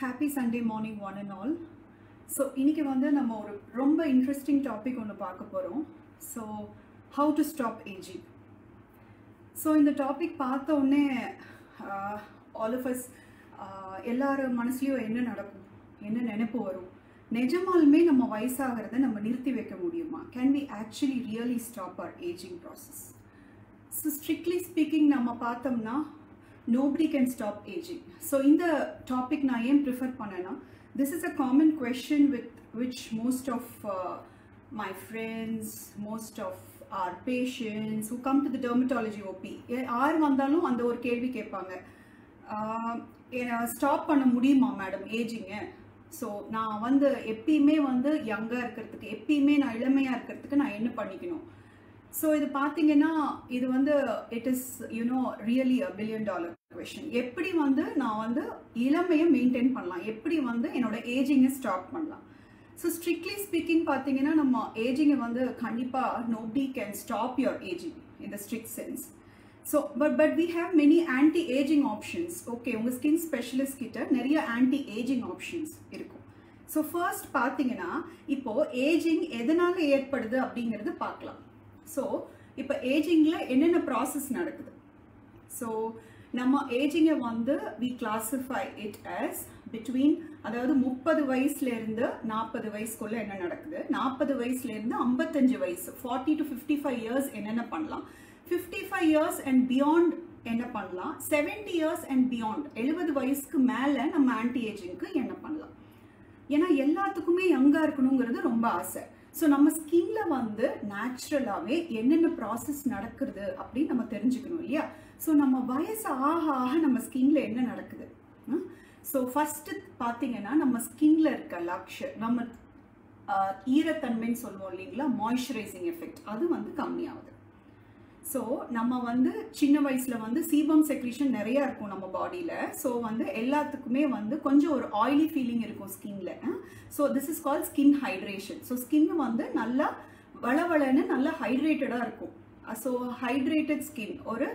Happy Sunday morning one and all. So இன்னைக்கு வந்து நம்ம ஒரு ரொம்ப இன்ட்ரெஸ்டிங் டாபிக் ஒன்று பார்க்க போகிறோம். So how to stop ageing. So இந்த டாபிக் பார்த்த உடனே ஆல் ஆஃப் அஸ் எல்லாரும் மனசுலையும் என்ன நடக்கும், என்ன நினைப்பு வரும், நிஜமாலுமே நம்ம வயசாகிறத நம்ம நிறுத்தி வைக்க முடியுமா? Can we actually really stop our ageing process? So strictly speaking நம்ம பார்த்தோம்னா nobody can stop aging. So in the topic na em prefer panena, this is a common question with which most of my friends, most of our patients who come to the dermatology OP yaar vandalum and or kelvi kepanga, stop panna mudiyuma madam aging. So na vandu eppiyume vandu young ah irukradhukku, eppiyume na ilamaiya irukradhukku na enna pannikanum? So இது பார்த்தீங்கன்னா இது வந்து it is really a $1 billion question. எப்படி வந்து நான் வந்து இளமையை maintain பண்ணலாம், எப்படி வந்து என்னோட ஏஜிங்கை ஸ்டாப் பண்ணலாம்? ஸோ ஸ்ட்ரிக்ட்லி ஸ்பீக்கிங் பார்த்தீங்கன்னா நம்ம ஏஜிங்கை வந்து கண்டிப்பாக nobody can stop your aging in the strict sense. So but we have many anti aging options. Okay, உங்கள் ஸ்கின் ஸ்பெஷலிஸ்ட் கிட்ட நிறைய ஆன்டி ஏஜிங் ஆப்ஷன்ஸ் இருக்கும். ஸோ ஃபர்ஸ்ட் பார்த்தீங்கன்னா இப்போ ஏஜிங் எதனால ஏற்படுது அப்படிங்கிறது பார்க்கலாம். ஸோ இப்போ ஏஜிங்கில் என்னென்ன ப்ராசஸ் நடக்குது? ஸோ நம்ம ஏஜிங்கை வந்து we classify it as between, அதாவது 30 வயசுலேருந்து 40 வயசுக்குள்ளே என்ன நடக்குது, 40 வயசுலேருந்து 55 வயசு 40 to 55 இயர்ஸ் என்னென்ன பண்ணலாம், 55 இயர்ஸ் அண்ட் பியாண்ட் என்ன பண்ணலாம், 70 இயர்ஸ் அண்ட் பியாண்ட் 70 வயசுக்கு மேலே நம்ம ஆன்டி ஏஜிங்க்கு என்ன பண்ணலாம்? ஏன்னா எல்லாத்துக்குமே யங்காக இருக்கணுங்கிறது ரொம்ப ஆசை. ஸோ நம்ம ஸ்கின்ல வந்து நேச்சுரலாகவே என்னென்ன ப்ராசஸ் நடக்குது அப்படின்னு நம்ம தெரிஞ்சுக்கணும் இல்லையா? ஸோ நம்ம வயசு ஆக ஆக நம்ம ஸ்கின்ல என்ன நடக்குது? ஸோ ஃபர்ஸ்ட் பார்த்தீங்கன்னா நம்ம ஸ்கின்ல இருக்க நம்ம ஈரத்தன்மைன்னு சொல்லுவோம் இல்லைங்களா, மாய்ஸ்சரைசிங் எஃபெக்ட், அது வந்து கம்மியாகுது. ஸோ நம்ம வந்து சின்ன வயசுல வந்து சீபம் செக்ரீஷன் நிறைய இருக்கும் நம்ம பாடியில. ஸோ வந்து எல்லாத்துக்குமே வந்து கொஞ்சம் ஒரு ஆயிலி ஃபீலிங் இருக்கும் ஸ்கின்ல. So this is call skin hydration. So skin வந்து நல்லா வளவளன்னு நல்லா ஹைட்ரேட்டடா இருக்கும். ஸோ ஹைட்ரேட்டட் ஸ்கின், ஒரு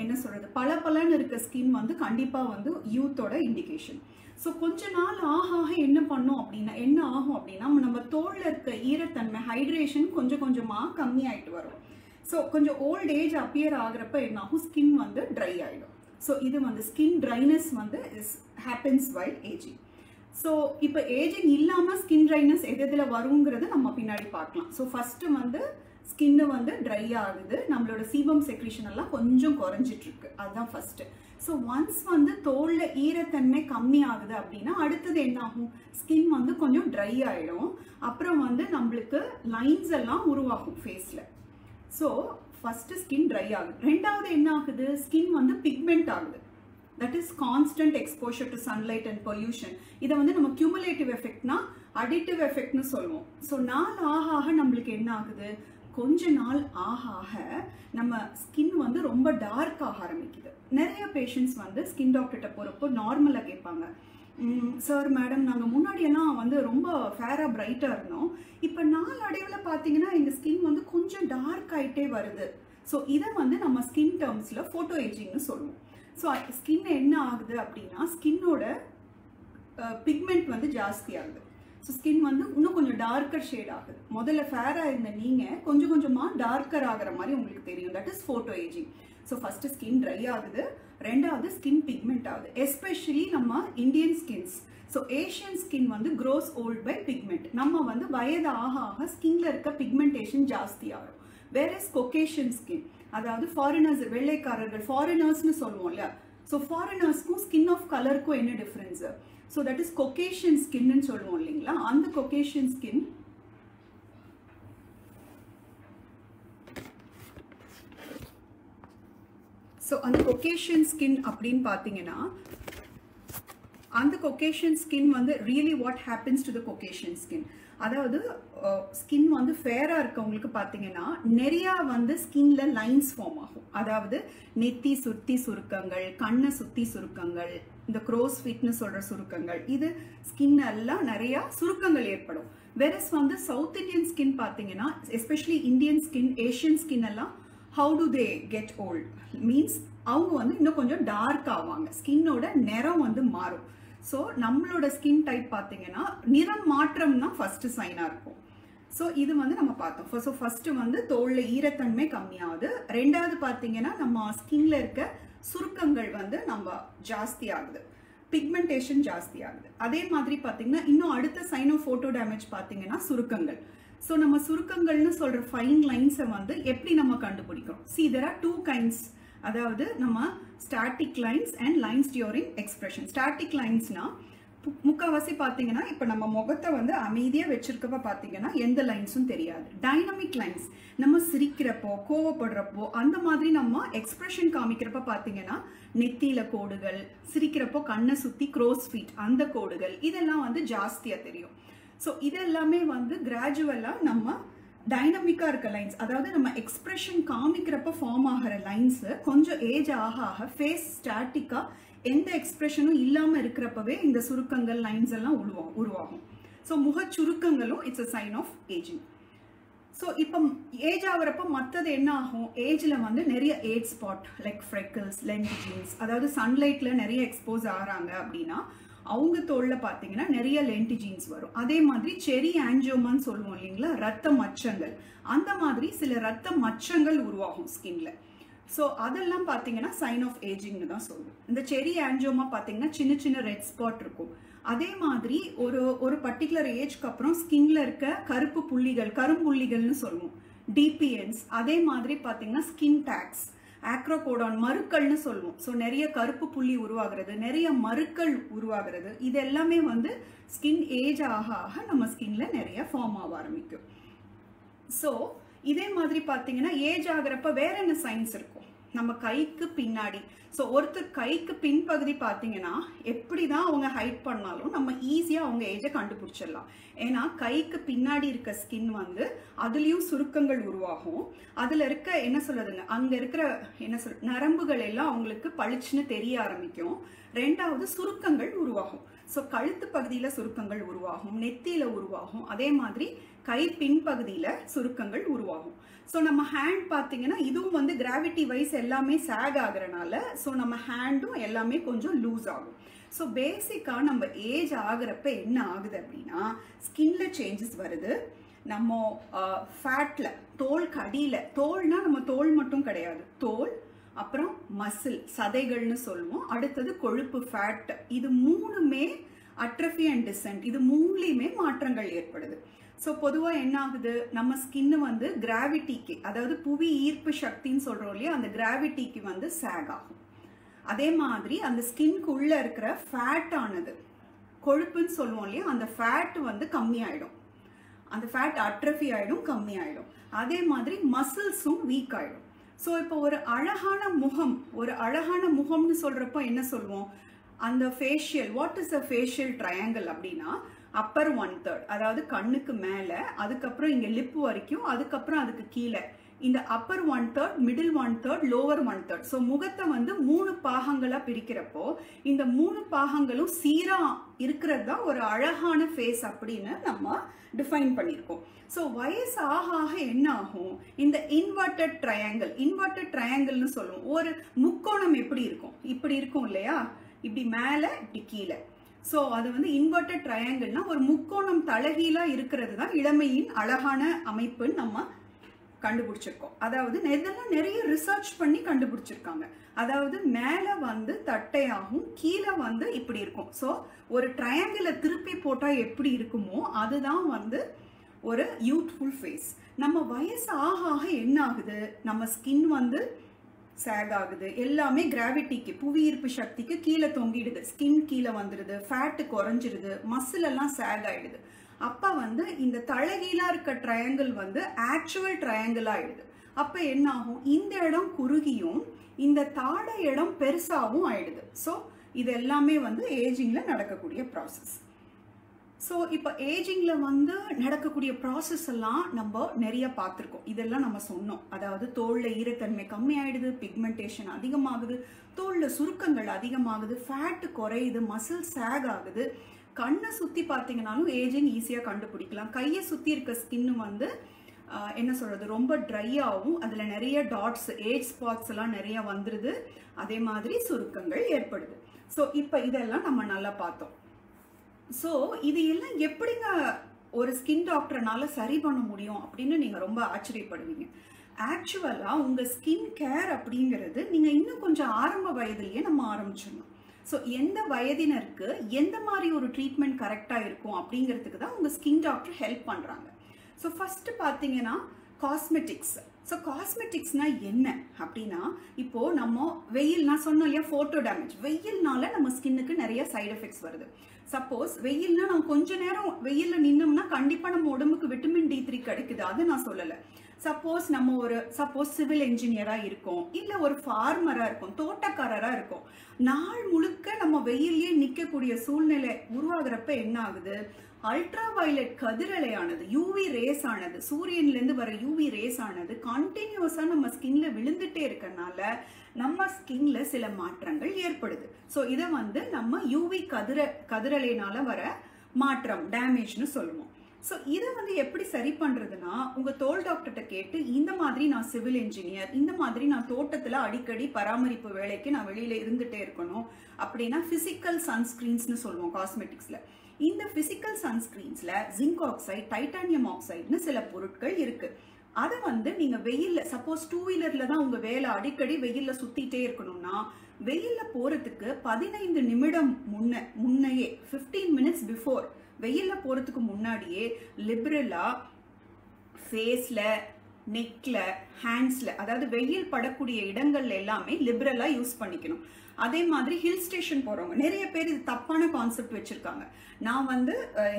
என்ன சொல்றது, பளபளன்னு இருக்க ஸ்கின் வந்து கண்டிப்பா வந்து யூத்தோட இண்டிகேஷன். ஸோ கொஞ்ச நாள் ஆக என்ன பண்ணும் அப்படின்னா என்ன ஆகும் அப்படின்னா நம்ம தோல்ல இருக்க ஈரத்தன்மை ஹைட்ரேஷன் கொஞ்சம் கொஞ்சமா கம்மி ஆயிட்டு வரும். ஸோ கொஞ்சம் ஓல்ட் ஏஜ் அப்பியர் ஆகிறப்ப என்ன ஆகும், ஸ்கின் வந்து ட்ரை ஆகிடும். ஸோ இது வந்து ஸ்கின் ட்ரைனஸ் வந்து ஹேப்பன்ஸ் வைல் ஏஜிங். ஸோ இப்போ ஏஜிங் இல்லாமல் ஸ்கின் ட்ரைனஸ் எதில் வருங்கிறத நம்ம பின்னாடி பார்க்கலாம். ஸோ ஃபஸ்ட்டு வந்து ஸ்கின்னு வந்து ட்ரை ஆகுது, நம்மளோட சீபம் செக்ரீஷன் எல்லாம் கொஞ்சம் குறைஞ்சிட்டு இருக்கு, அதுதான் ஃபர்ஸ்ட். ஸோ ஒன்ஸ் வந்து தோல்ல ஈரத்தன்மை கம்மி ஆகுது அப்படின்னா அடுத்தது என்ன ஆகும், ஸ்கின் வந்து கொஞ்சம் ட்ரை ஆகிடும். அப்புறம் வந்து நம்மளுக்கு லைன்ஸ் எல்லாம் உருவாகும் ஃபேஸில். ஸோ ஃபர்ஸ்ட் ஸ்கின் ட்ரை ஆகுது. ரெண்டாவது என்ன ஆகுது, ஸ்கின் வந்து பிக்மெண்ட் ஆகுது. That is constant exposure to sunlight and pollution. இதை வந்து நம்ம கியூமுலேட்டிவ் எஃபெக்ட்னா அடிட்டிவ் எஃபெக்ட்னு சொல்லுவோம். ஸோ நாள் ஆக ஆக நம்மளுக்கு என்ன ஆகுது, கொஞ்ச நாள் ஆக ஆக நம்ம ஸ்கின் வந்து ரொம்ப டார்க் ஆக ஆரம்பிக்குது. நிறைய பேஷண்ட்ஸ் வந்து ஸ்கின் டாக்டர்கிட்ட போகிறப்போ நார்மலாக கேட்பாங்க, சார் மேடம் நாங்கள் முன்னாடியெல்லாம் வந்து ரொம்ப ஃபேராக பிரைட்டாக இருந்தோம், இப்போ நாள் அடைவில் பார்த்தீங்கன்னா எங்கள் ஸ்கின் வந்து கொஞ்சம் டார்க் ஆகிட்டே வருது. ஸோ இதை வந்து நம்ம ஸ்கின் டேர்ம்ஸில் ஃபோட்டோ ஏஜிங்னு சொல்லுவோம். ஸோ ஸ்கின் என்ன ஆகுது அப்படின்னா ஸ்கின்னோட பிக்மெண்ட் வந்து ஜாஸ்தி ஆகுது. ஸோ ஸ்கின் வந்து இன்னும் கொஞ்சம் டார்க்கர் ஷேட் ஆகுது. முதல்ல ஃபேராக இருந்த நீங்கள் கொஞ்சம் கொஞ்சமாக டார்க்கர் ஆகிற மாதிரி உங்களுக்கு தெரியும். That is photo ageing. So first skin try ஆகுது, ரெண்டாவது ஸ்கின் பிக்மெண்ட் ஆகுது. எஸ்பெஷலி நம்ம Indian skins, so Asian skin வந்து க்ரோஸ் ஓல்ட் பை பிக்மெண்ட். நம்ம வந்து வயது ஆக ஆக ஸ்கின்ல இருக்க பிக்மெண்டேஷன் ஜாஸ்தி ஆகும். வேற கொகேஷியன் ஸ்கின், அதாவது ஃபாரினர்ஸ், வெள்ளைக்காரர்கள், ஃபாரினர்ஸ்னு சொல்லுவோம் இல்லையா? ஸோ ஃபாரினர்ஸ்க்கும் ஸ்கின் ஆஃப் கலருக்கும் என்ன difference? So that is Caucasian ஸ்கின்னு சொல்லுவோம் இல்லைங்களா? அந்த கொகேஷியன் ஸ்கின் ஸோ அந்த கொகேஷியன் ஸ்கின் அப்படின்னு பார்த்தீங்கன்னா அந்த கொகேஷியன் ஸ்கின் வந்து really what happens to the Caucasian skin, அதாவது ஸ்கின் வந்து ஃபேராக இருக்கவங்களுக்கு பார்த்தீங்கன்னா நிறையா வந்து ஸ்கின்ல லைன்ஸ் ஃபார்ம் ஆகும். அதாவது நெத்தி சுற்றி சுருக்கங்கள், கண்ணை சுற்றி சுருக்கங்கள், இந்த க்ரோஸ் ஃபிட்னு சொல்கிற சுருக்கங்கள், இது ஸ்கின் எல்லாம் நிறையா சுருக்கங்கள் ஏற்படும். வெரஸ் வந்து சவுத் இந்தியன் ஸ்கின் பார்த்தீங்கன்னா, especially Indian skin, Asian skin எல்லாம் how do they get old means அவங்க வந்து இன்னும் கொஞ்சம் டார்க் ஆவாங்க, ஸ்கின்னோட நிறம் வந்து மாறும். ஸோ நம்மளோட ஸ்கின் டைப் பார்த்தீங்கன்னா நிறம் மாற்றம் தான் ஃபர்ஸ்ட் சைனாக இருக்கும். ஸோ இது வந்து நம்ம பார்த்தோம். ஸோ ஃபர்ஸ்ட் வந்து தோல்ல ஈரத்தன்மை கம்மியாகுது. ரெண்டாவது பார்த்தீங்கன்னா நம்ம ஸ்கின்ல இருக்க சுருக்கங்கள் வந்து நம்ம ஜாஸ்தி ஆகுது, பிக்மெண்டேஷன் ஜாஸ்தி ஆகுது. அதே மாதிரி பார்த்தீங்கன்னா இன்னும் அடுத்த சைன் ஆஃப் ஃபோட்டோ டேமேஜ் பார்த்தீங்கன்னா சுருக்கங்கள். ஸோ நம்ம சுருக்கங்கள்னு சொல்ற ஃபைன் லைன்ஸை வந்து எப்படி நம்ம கண்டுபிடிக்கிறோம்? See, there are 2 kinds. அதாவது நம்ம static lines and lines during expression. Static லைன்ஸ்னா முக்கால்வாசி பார்த்தீங்கன்னா இப்போ நம்ம முகத்தை வந்து அமைதியாக வச்சிருக்கப்ப பார்த்தீங்கன்னா எந்த லைன்ஸும் தெரியாது. டைனமிக் லைன்ஸ் நம்ம சிரிக்கிறப்போ, கோவப்படுறப்போ, அந்த மாதிரி நம்ம எக்ஸ்பிரஷன் காமிக்கிறப்ப பார்த்தீங்கன்னா நெத்தியில கோடுகள், சிரிக்கிறப்போ கண்ணை சுற்றி க்ரோஸ் ஃபீட் அந்த கோடுகள், இதெல்லாம் வந்து ஜாஸ்தியாக தெரியும். ஸோ இதெல்லாமே வந்து கிராஜுவலாக நம்ம டைனமிக்காக இருக்க லைன்ஸ், அதாவது நம்ம எக்ஸ்பிரஷன் காமிக்கிறப்ப ஃபார்ம் ஆகிற லைன்ஸு கொஞ்சம் ஏஜ் ஆக ஆக ஃபேஸ் ஸ்டாட்டிக்காக எந்த எக்ஸ்பிரஷனும் இல்லாமல் இருக்கிறப்பவே இந்த சுருக்கங்கள் லைன்ஸ் எல்லாம் உருவாகும். ஸோ முக சுருக்கங்களும் it's a sign of ageing. So இப்போ ஏஜ் ஆகிறப்ப மற்றது என்ன ஆகும்? ஏஜில் வந்து நிறைய age spot like freckles, lentigines, அதாவது சன்லைட்டில் நிறைய எக்ஸ்போஸ் ஆகிறாங்க அப்படின்னா அவங்க தோலில் பார்த்தீங்கன்னா நிறைய லென்டிஜின்ஸ் வரும். அதே மாதிரி செரி ஆன்ஜியோமான்னு சொல்லுவோம் இல்லைங்களா, ரத்த மச்சங்கள், அந்த மாதிரி சில ரத்த மச்சங்கள் உருவாகும் ஸ்கின்ல. ஸோ அதெல்லாம் பார்த்தீங்கன்னா சைன் ஆஃப் ஏஜிங்னு தான் சொல்லுவோம். இந்த செரி ஆன்ஜியோமா பார்த்தீங்கன்னா சின்ன சின்ன ரெட் ஸ்பாட் இருக்கும். அதே மாதிரி ஒரு பர்டிகுலர் ஏஜ்க்கு அப்புறம் ஸ்கின்ல இருக்க கருப்பு புள்ளிகள், கரும்புள்ளிகள்னு சொல்லுவோம், டிபிஎன்ஸ். அதே மாதிரி பார்த்தீங்கன்னா ஸ்கின் டேக்ஸ், ஆக்ரோகோடான், மருக்கள்னு சொல்லுவோம். ஸோ நிறைய கருப்பு புள்ளி உருவாகிறது, நிறைய மருக்கள் உருவாகிறது. இது எல்லாமே வந்து ஸ்கின் ஏஜ் ஆக ஆக நம்ம ஸ்கின்ல நிறைய ஃபார்ம் ஆக ஆரம்பிக்கும். ஸோ இதே மாதிரி பார்த்தீங்கன்னா ஏஜ் ஆகிறப்ப வேற என்ன சைன்ஸ் இருக்கும்? நம்ம கைக்கு பின்னாடி, ஸோ ஒருத்தர் கைக்கு பின்பகுதி பார்த்தீங்கன்னா எப்படி தான் அவங்க ஹைட் பண்ணாலும் நம்ம ஈஸியாக அவங்க ஏஜை கண்டுபிடிச்சிடலாம். ஏன்னா கைக்கு பின்னாடி இருக்க ஸ்கின் வந்து அதுலேயும் சுருக்கங்கள் உருவாகும். அதில் இருக்க என்ன சொல்றதுங்க, அங்கே இருக்கிற நரம்புகள் எல்லாம் அவங்களுக்கு பளிச்சுன்னு தெரிய ஆரம்பிக்கும். ரெண்டாவது சுருக்கங்கள் உருவாகும். ஸோ கழுத்து பகுதியில் சுருக்கங்கள் உருவாகும், நெத்தியில் உருவாகும். அதே மாதிரி கை பின்பகுதியில் சுருக்கங்கள் உருவாகும். ஸோ நம்ம ஹேண்ட் பார்த்தீங்கன்னா இதுவும் வந்து கிராவிட்டி வைஸ் எல்லாமே சேக் ஆகுறனால ஸோ நம்ம ஹேண்டும் எல்லாமே கொஞ்சம் லூஸ் ஆகும். ஸோ பேசிக்காக நம்ம ஏஜ் ஆகுறப்ப என்ன ஆகுது அப்படின்னா ஸ்கின்ல சேஞ்சஸ் வருது. நம்ம ஃபேட்ல, தோல் கடியில், தோல்னா நம்ம தோல் மட்டும் கிடையாது, தோல், அப்புறம் மசில், சதைகள்னு சொல்லுவோம், அடுத்தது கொழுப்பு, ஃபேட், இது மூணுமே அட்ரஃபி அண்ட் டிசென்ட், இது மூணுலையுமே மாற்றங்கள் ஏற்படுது. ஸோ பொதுவாக என்ன ஆகுது, நம்ம ஸ்கின்னு வந்து கிராவிட்டிக்கு, அதாவது புவி ஈர்ப்பு சக்தின்னு சொல்கிறோம் இல்லையா, அந்த கிராவிட்டிக்கு வந்து சேக் ஆகும். அதே மாதிரி அந்த ஸ்கின்குள்ள இருக்கிற ஃபேட் ஆனது, கொழுப்புன்னு சொல்லுவோம் இல்லையா, அந்த ஃபேட் வந்து கம்மியாயிடும், அந்த ஃபேட் அட்ரஃபி ஆகிடும், கம்மியாயிடும். அதே மாதிரி மசில்ஸும் வீக் ஆகிடும். ஸோ இப்போ ஒரு அழகான முகம்னு சொல்கிறப்போ என்ன சொல்லுவோம், அந்த facial, what is a facial triangle அப்படின்னா அப்பர் 1/3, அதாவது கண்ணுக்கு மேலே, அதுக்கப்புறம் இங்கே லிப் வரைக்கும், அதுக்கப்புறம் அதுக்கு கீழே இந்த அப்பர் 1/3, மிடில் 1/3, லோவர் 1/3. ஸோ முகத்தை வந்து 3 பாகங்களாக பிரிக்கிறப்போ இந்த 3 பாகங்களும் சீராக இருக்கிறது தான் ஒரு அழகான ஃபேஸ் அப்படின்னு நம்ம டிஃபைன் பண்ணியிருக்கோம். ஸோ வயசு ஆக ஆக என்ன ஆகும், இந்த இன்வெர்டட் ட்ரையாங்கிள்னு சொல்லுவோம். ஒரு முக்கோணம் எப்படி இருக்கும், இப்படி இருக்கும் இல்லையா, இப்படி மேலே இப்படி கீழே. ஸோ அது வந்து இன்வெர்டட் ட்ரையாங்கிள்னா ஒரு முக்கோணம் தலைகீழாக இருக்கிறது தான் இளமையின் அழகான அமைப்புன்னு நம்ம கண்டுபிடிச்சிருக்கோம். அதாவது இதெல்லாம் நிறைய ரிசர்ச் பண்ணி கண்டுபிடிச்சிருக்காங்க. அதாவது மேலே வந்து தட்டையாகும், கீழே வந்து இப்படி இருக்கும். ஸோ ஒரு ட்ரையாங்கிளை திருப்பி போட்டால் எப்படி இருக்குமோ அதுதான் வந்து ஒரு யூத்ஃபுல் ஃபேஸ். நம்ம வயசு ஆக ஆக என்ன ஆகுது, நம்ம ஸ்கின் வந்து சேக் ஆகுது, எல்லாமே கிராவிட்டிக்கு, புவி ஈர்ப்பு சக்திக்கு கீழே தொங்கிடுது, ஸ்கின் கீழே வந்துடுது, ஃபேட்டு குறைஞ்சிருது, மசில் எல்லாம் சேக் ஆயிடுது. அப்போ வந்து இந்த தலைகீழா இருக்க ட்ரையாங்கிள் வந்து ஆக்சுவல் ட்ரையாங்கிள் ஆயிடுது. அப்போ என்ன ஆகும், இந்த இடம் குறுகியும் இந்த தாடை இடம் பெருசாகவும் ஆயிடுது. ஸோ இது எல்லாமே வந்து ஏஜிங்ல நடக்கக்கூடிய ப்ராசஸ். ஸோ இப்போ ஏஜிங்கில் வந்து நடக்கக்கூடிய ப்ராசஸ் எல்லாம் நம்ம நிறைய பார்த்துருக்கோம். இதெல்லாம் நம்ம சொன்னோம். அதாவது தோலில் ஈரத்தன்மை கம்மியாயிடுது, பிக்மெண்டேஷன் அதிகமாகுது, தோலில் சுருக்கங்கள் அதிகமாகுது, ஃபேட்டு குறையுது, மசில் சேக் ஆகுது. கண்ணை சுற்றி பார்த்தீங்கன்னாலும் ஏஜிங் ஈஸியாக கண்டுபிடிக்கலாம். கையை சுற்றி இருக்க ஸ்கின்னு வந்து என்ன சொல்றது, ரொம்ப ட்ரையாகவும் அதில் நிறைய டாட்ஸ், ஏஜ் ஸ்பாட்ஸ் எல்லாம் நிறைய வந்துடுது. அதே மாதிரி சுருக்கங்கள் ஏற்படுது. ஸோ இப்போ இதெல்லாம் நம்ம நல்லா பார்த்தோம். ஸோ இது எல்லாம் எப்படிங்க ஒரு ஸ்கின் டாக்டர்னால சரி பண்ண முடியும் அப்படின்னு நீங்கள் ரொம்ப ஆச்சரியப்படுவீங்க. ஆக்சுவலாக உங்கள் ஸ்கின் கேர் அப்படிங்கிறது நீங்கள் இன்னும் கொஞ்சம் ஆரம்ப வயதிலேயே நம்ம ஆரம்பிச்சிடணும். ஸோ எந்த வயதினருக்கு எந்த மாதிரி ஒரு ட்ரீட்மெண்ட் கரெக்டாக இருக்கும் அப்படிங்கிறதுக்கு தான் உங்கள் ஸ்கின் டாக்டர் ஹெல்ப் பண்ணுறாங்க. ஸோ ஃபஸ்ட்டு பார்த்தீங்கன்னா காஸ்மெட்டிக்ஸ். ஸோ காஸ்மெட்டிக்ஸ்னால் என்ன அப்படின்னா, இப்போது நம்ம வெயில், நான் சொன்னேன் இல்லையா ஃபோட்டோ டேமேஜ், வெயில்னால நம்ம ஸ்கின்னுக்கு நிறைய சைடு எஃபெக்ட்ஸ் வருது. சப்போஸ் வெயில்னா நம்ம கொஞ்ச நேரம் வெயிலில் நின்னோம்னா கண்டிப்பாக நம்ம உடம்புக்கு விட்டமின் D3 கிடைக்குது, அது நான் சொல்லலை. சப்போஸ் நம்ம சப்போஸ் சிவில் என்ஜினியராக இருக்கோம், இல்லை ஒரு ஃபார்மராக இருக்கும், தோட்டக்காரராக இருக்கும், நாள் முழுக்க நம்ம வெயிலே நிற்கக்கூடிய சூழ்நிலை உருவாகிறப்ப என்ன ஆகுது, அல்ட்ரா வயலட் கதிரலையானது, யூவி ரேஸ் ஆனது, சூரியன்லேருந்து வர யூவி ரேஸ் ஆனது கண்டினியூஸாக நம்ம ஸ்கின்ல விழுந்துட்டே இருக்கனால நம்ம ஸ்கின்ல சில மாற்றங்கள் ஏற்படுது. ஸோ இதை நம்ம யூவி கதிரலைனால வர மாற்றம், டேமேஜ்னு சொல்லுவோம். ஸோ இதை எப்படி சரி பண்ணுறதுன்னா, உங்கள் தோல் டாக்டர்கிட்ட கேட்டு, இந்த மாதிரி நான் சிவில் இன்ஜினியர், இந்த மாதிரி நான் தோட்டத்தில் அடிக்கடி பராமரிப்பு வேலைக்கு நான் வெளியில் இருந்துகிட்டே இருக்கணும் அப்படின்னா ஃபிசிக்கல் சன்ஸ்க்ரீன்ஸ்னு சொல்லுவோம் காஸ்மெட்டிக்ஸில். இந்த ஃபிசிக்கல் சன்ஸ்க்ரீன்ஸில் ஜிங்க் ஆக்சைடு, டைட்டானியம் ஆக்சைடுன்னு சில பொருட்கள் இருக்குது. அதை நீங்கள் வெயிலில், சப்போஸ் 2 வீலரில் தான் உங்கள் வேலை, அடிக்கடி வெயிலில் சுற்றிட்டே இருக்கணும்னா வெயிலில் போகிறதுக்கு 15 நிமிடம் முன்னையே 15 minutes பிஃபோர், வெயிலில் போகிறதுக்கு முன்னாடியே லிபரலா ஃபேஸில், நெக்கில், ஹேண்ட்ஸில், அதாவது வெயில் படக்கூடிய இடங்கள்ல எல்லாமே லிபரலாக யூஸ் பண்ணிக்கணும். அதே மாதிரி ஹில் ஸ்டேஷன் போகிறவங்க நிறைய பேர் இது தப்பான கான்செப்ட் வச்சுருக்காங்க. நான்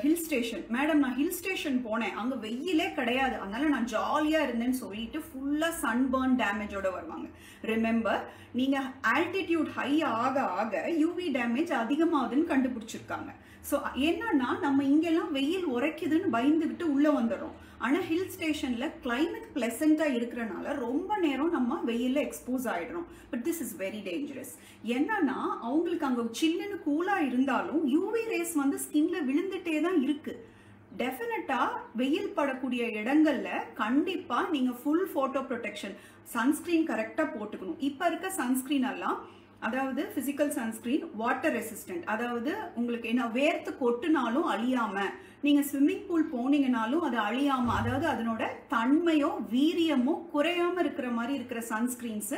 ஹில் ஸ்டேஷன், மேடம் நான் ஹில் ஸ்டேஷன் போனேன், அங்கே வெயிலே கிடையாது, அதனால நான் ஜாலியாக இருந்தேன்னு சொல்லிட்டு ஃபுல்லாக சன்பர்ன் டேமேஜோட வருவாங்க. ரிமெம்பர், நீங்கள் ஆல்டிடியூட் ஹை ஆக ஆக யூவி டேமேஜ் அதிகமாகுதுன்னு கண்டுபிடிச்சிருக்காங்க. ஸோ என்னன்னா, நம்ம இங்கெல்லாம் வெயில் உரைக்குதுன்னு பயந்துக்கிட்டு உள்ளே வந்துடுறோம். ஆனால் ஹில் ஸ்டேஷனில் கிளைமேட் பிளசண்டாக இருக்கிறனால ரொம்ப நேரம் நம்ம வெயிலில் எக்ஸ்போஸ் ஆகிடுறோம். But this is very dangerous. என்னன்னா, அவங்களுக்கு அங்கே சில்லுன்னு கூலாக இருந்தாலும் யூவி ரேஸ் ஸ்கின்ல விழுந்துட்டே தான் இருக்குது. டெஃபினட்டாக வெயில் படக்கூடிய இடங்கள்ல கண்டிப்பாக நீங்கள் ஃபுல் ஃபோட்டோ ப்ரொடெக்ஷன், சன்ஸ்க்ரீன் கரெக்டாக போட்டுக்கணும். இப்போ இருக்க சன்ஸ்க்ரீன் எல்லாம், அதாவது பிசிக்கல் சன்ஸ்கிரீன் வாட்டர் ரெசிஸ்டன்ட், அதாவது உங்களுக்கு என்ன வேர்த்து கொட்டுனாலும் அழியாம, நீங்க ஸ்விம்மிங் பூல் போனீங்கனாலும் அது அழியாம, அதாவது அதனோட தன்மையோ வீரியமோ குறையாம இருக்கிற மாதிரி இருக்கிற சன்ஸ்கிரீன்ஸ்,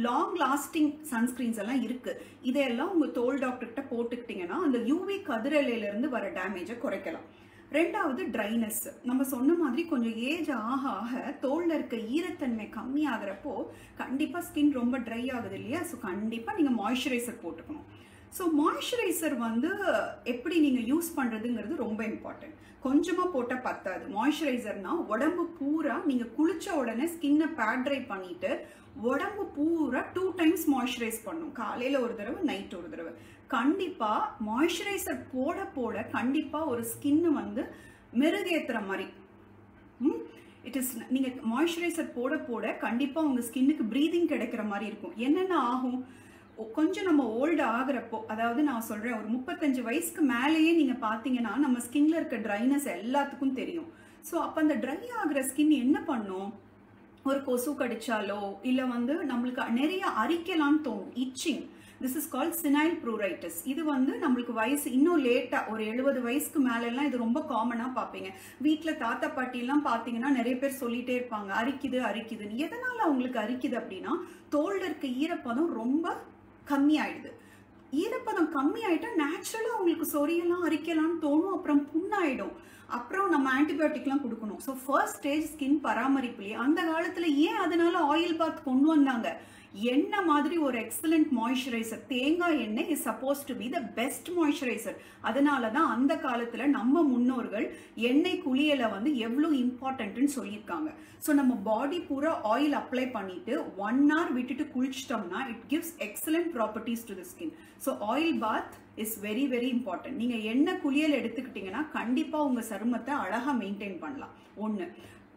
லாங் லாஸ்டிங் சன்ஸ்கிரீன்ஸ் எல்லாம் இருக்கு. இதையெல்லாம் உங்க தோல் டாக்டர்கிட்ட போட்டுக்கிட்டீங்கன்னா அந்த யூவி கதிரலையில இருந்து வர டேமேஜை குறைக்கலாம். ரெண்டாவது ட்ரைனஸ். நம்ம சொன்ன மாதிரி கொஞ்சம் ஏஜ் ஆக ஆக தோல்ல இருக்க ஈரத்தன்மை கம்மி ஆகிறப்போ கண்டிப்பாக ஸ்கின் ரொம்ப ட்ரை ஆகுது இல்லையா? ஸோ கண்டிப்பாக நீங்கள் மாய்ஸ்சரைசர் போட்டுக்கணும். ஸோ மாய்ஸ்சரைசர் எப்படி நீங்கள் யூஸ் பண்ணுறதுங்கிறது ரொம்ப இம்பார்ட்டன்ட். கொஞ்சமாக போட்டால் பத்தாது. மாய்ஸ்சரைசர்னா உடம்பு பூரா நீங்கள் குளிச்ச உடனே ஸ்கின்னை பேட் ட்ரை பண்ணிட்டு உடம்பு பூரா 2 times மாய்ஸ்சரைஸ் பண்ணும். காலையில் ஒரு தடவை, நைட் ஒரு தடவை. கண்டிப்பாக மாய்ஸ்சரைசர் போட போட கண்டிப்பாக ஒரு ஸ்கின்னு மெருகேற்றுற மாதிரி நீங்கள் மாய்ஸ்சரைசர் போட போட கண்டிப்பாக உங்கள் ஸ்கின்னுக்கு ப்ரீதிங் கிடைக்கிற மாதிரி இருக்கும். என்னென்ன ஆகும், கொஞ்சம் நம்ம ஓல்டு ஆகிறப்போ, அதாவது நான் சொல்கிறேன் ஒரு 35 வயசுக்கு மேலேயே நீங்கள் பார்த்தீங்கன்னா நம்ம ஸ்கின்ல இருக்க ட்ரைனஸ் எல்லாத்துக்கும் தெரியும். ஸோ அப்போ அந்த ட்ரை ஆகிற ஸ்கின் என்ன பண்ணும், ஒரு கொசு கடிச்சாலோ இல்லை நம்மளுக்கு நிறைய அரிக்கலான்னு தோணும், itching. This is called senile pruritus. இது நம்மளுக்கு வயசு இன்னும் லேட்டாக ஒரு 70 வயசுக்கு மேலெல்லாம் இது ரொம்ப காமனாக பார்ப்பீங்க. வீட்டில் தாத்தா பாட்டிலாம் பார்த்தீங்கன்னா நிறைய பேர் சொல்லிகிட்டே இருப்பாங்க, அரிக்குது அரிக்குதுன்னு. எதனால் அவங்களுக்கு அரிக்குது அப்படின்னா, தோல்ல இருக்க ஈரப்பதம் ரொம்ப கம்மி ஆயிடுது. ஈரப்பதம் கம்மி ஆயிட்டா நேச்சுரலாக அவங்களுக்கு சொரியலாம், அரிக்கலாம்னு தோணும், அப்புறம் புண்ணாயிடும். அப்புறம் நம்ம ஆன்டிபயோட்டிக்லாம் கொடுக்கணும். ஸோ ஃபர்ஸ்ட் ஸ்டேஜ் ஸ்கின் பராமரிப்புலேயே அந்த காலத்தில் ஏன் அதனால ஆயில் பாத் கொண்டு வந்தாங்க? எண்ணெய் மாதிரி ஒரு எக்ஸலண்ட் மாய்ஸ்சரைசர், தேங்காய் எண்ணெய் is suppose to be the best moisturiser. அதனால தான் அந்த காலத்தில் நம்ம முன்னோர்கள் எண்ணெய் குளியலை எவ்வளோ இம்பார்ட்டன்ட்னு சொல்லியிருக்காங்க. ஸோ நம்ம பாடி பூரா ஆயில் அப்ளை பண்ணிட்டு 1 hour விட்டுட்டு குளிச்சிட்டோம்னா it gives excellent properties to the skin. So oil bath is very very important. நீங்கள் எண்ணெய் குளியல் எடுத்துக்கிட்டீங்கன்னா கண்டிப்பாக உங்கள் சருமத்தை அழகாக மெயின்டைன் பண்ணலாம். ஒன்று.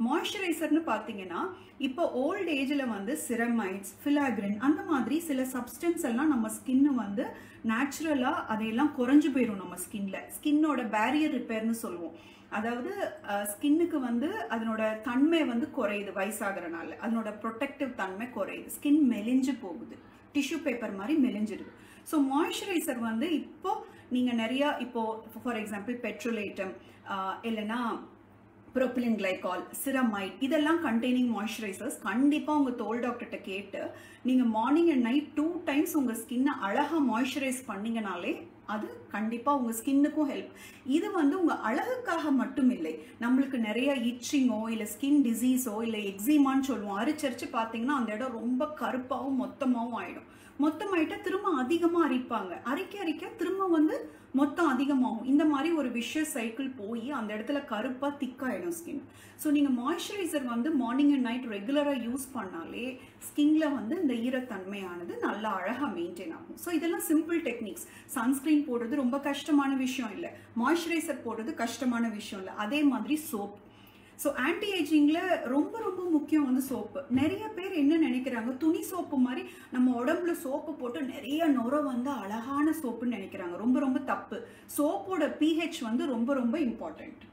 மாய்ஸ்சரைசர்னு பார்த்தீங்கன்னா இப்போ ஓல்ட் ஏஜில் வந்து சிரமைட்ஸ், ஃபிலாக்ரின் அந்த மாதிரி சில சப்ஸ்டன்ஸ் எல்லாம் நம்ம ஸ்கின்னு வந்து நேச்சுரலாக அதையெல்லாம் குறைஞ்சு போயிடும் நம்ம ஸ்கின்னோட பேரியர் ரிப்பேர்னு சொல்லுவோம். அதாவது ஸ்கின்னுக்கு வந்து அதனோட தன்மை வந்து குறையுது வயசாகிறனால, அதனோட ப்ரொடெக்டிவ் தன்மை குறையுது, ஸ்கின் மெலிஞ்சு போகுது, டிஷ்யூ பேப்பர் மாதிரி மெலிஞ்சிடுது. ஸோ மாய்ஸ்சரைசர் வந்து இப்போ நீங்கள் நிறையா இப்போ ஃபார் எக்ஸாம்பிள் பெட்ரோலேட்டம் இல்லைன்னா ப்ரோபிலின் கிளைகால், சிரமைட் இதெல்லாம் கண்டெய்னிங் மாய்ஸ்சரைசர்ஸ் கண்டிப்பாக உங்கள் தோல் டாக்டர்கிட்ட கேட்டு நீங்கள் மார்னிங் அண்ட் நைட் 2 times உங்கள் ஸ்கின்னை அழகாக மாய்ஸ்சரைஸ் பண்ணிங்கனாலே அது கண்டிப்பாக உங்கள் ஸ்கின்னுக்கும் ஹெல்ப். இது வந்து உங்கள் அழகுக்காக மட்டும் இல்லை, நம்மளுக்கு நிறைய இச்சிங்கோ இல்லை ஸ்கின் டிசீஸோ இல்லை எக்ஸிமான்னு சொல்லுவோம், அரிச்சரிச்சு பார்த்தீங்கன்னா அந்த இடம் ரொம்ப கருப்பாகவும் மொத்தமாகவும் ஆகிடும். மொத்தமாயிட்டா திரும்ப அதிகமாக அரிப்பாங்க, அரிக்க திரும்ப வந்து மொத்தம் அதிகமாகும். இந்த மாதிரி ஒரு விஷஸ் சைக்கிள் போய் அந்த இடத்துல கருப்பாக திக்காயிடும் ஸ்கின். ஸோ நீங்கள் மாய்ஸ்சரைசர் வந்து மார்னிங் அண்ட் நைட் ரெகுலராக யூஸ் பண்ணாலே ஸ்கின்ல வந்து இந்த ஈரத்தன்மையானது நல்லா அழகாக மெயின்டைன் ஆகும். ஸோ இதெல்லாம் சிம்பிள் டெக்னிக்ஸ். சன்ஸ்கிரீன் போடுறது ரொம்ப கஷ்டமான விஷயம் இல்லை, மாய்ஸ்சரைசர் போடுறது கஷ்டமான விஷயம் இல்லை. அதே மாதிரி சோப். ஸோ ஆன்டி ஏஜிங்கில் ரொம்ப ரொம்ப முக்கியம் வந்து சோப்பு. நிறைய பேர் என்ன நினைக்கிறாங்க, துணி சோப்பு மாதிரி நம்ம உடம்புல சோப்பு போட்டு நிறைய நுரை வந்து அழகான சோப்புன்னு நினைக்கிறாங்க. ரொம்ப ரொம்ப தப்பு. சோப்போட pH வந்து ரொம்ப ரொம்ப இம்பார்ட்டண்ட்.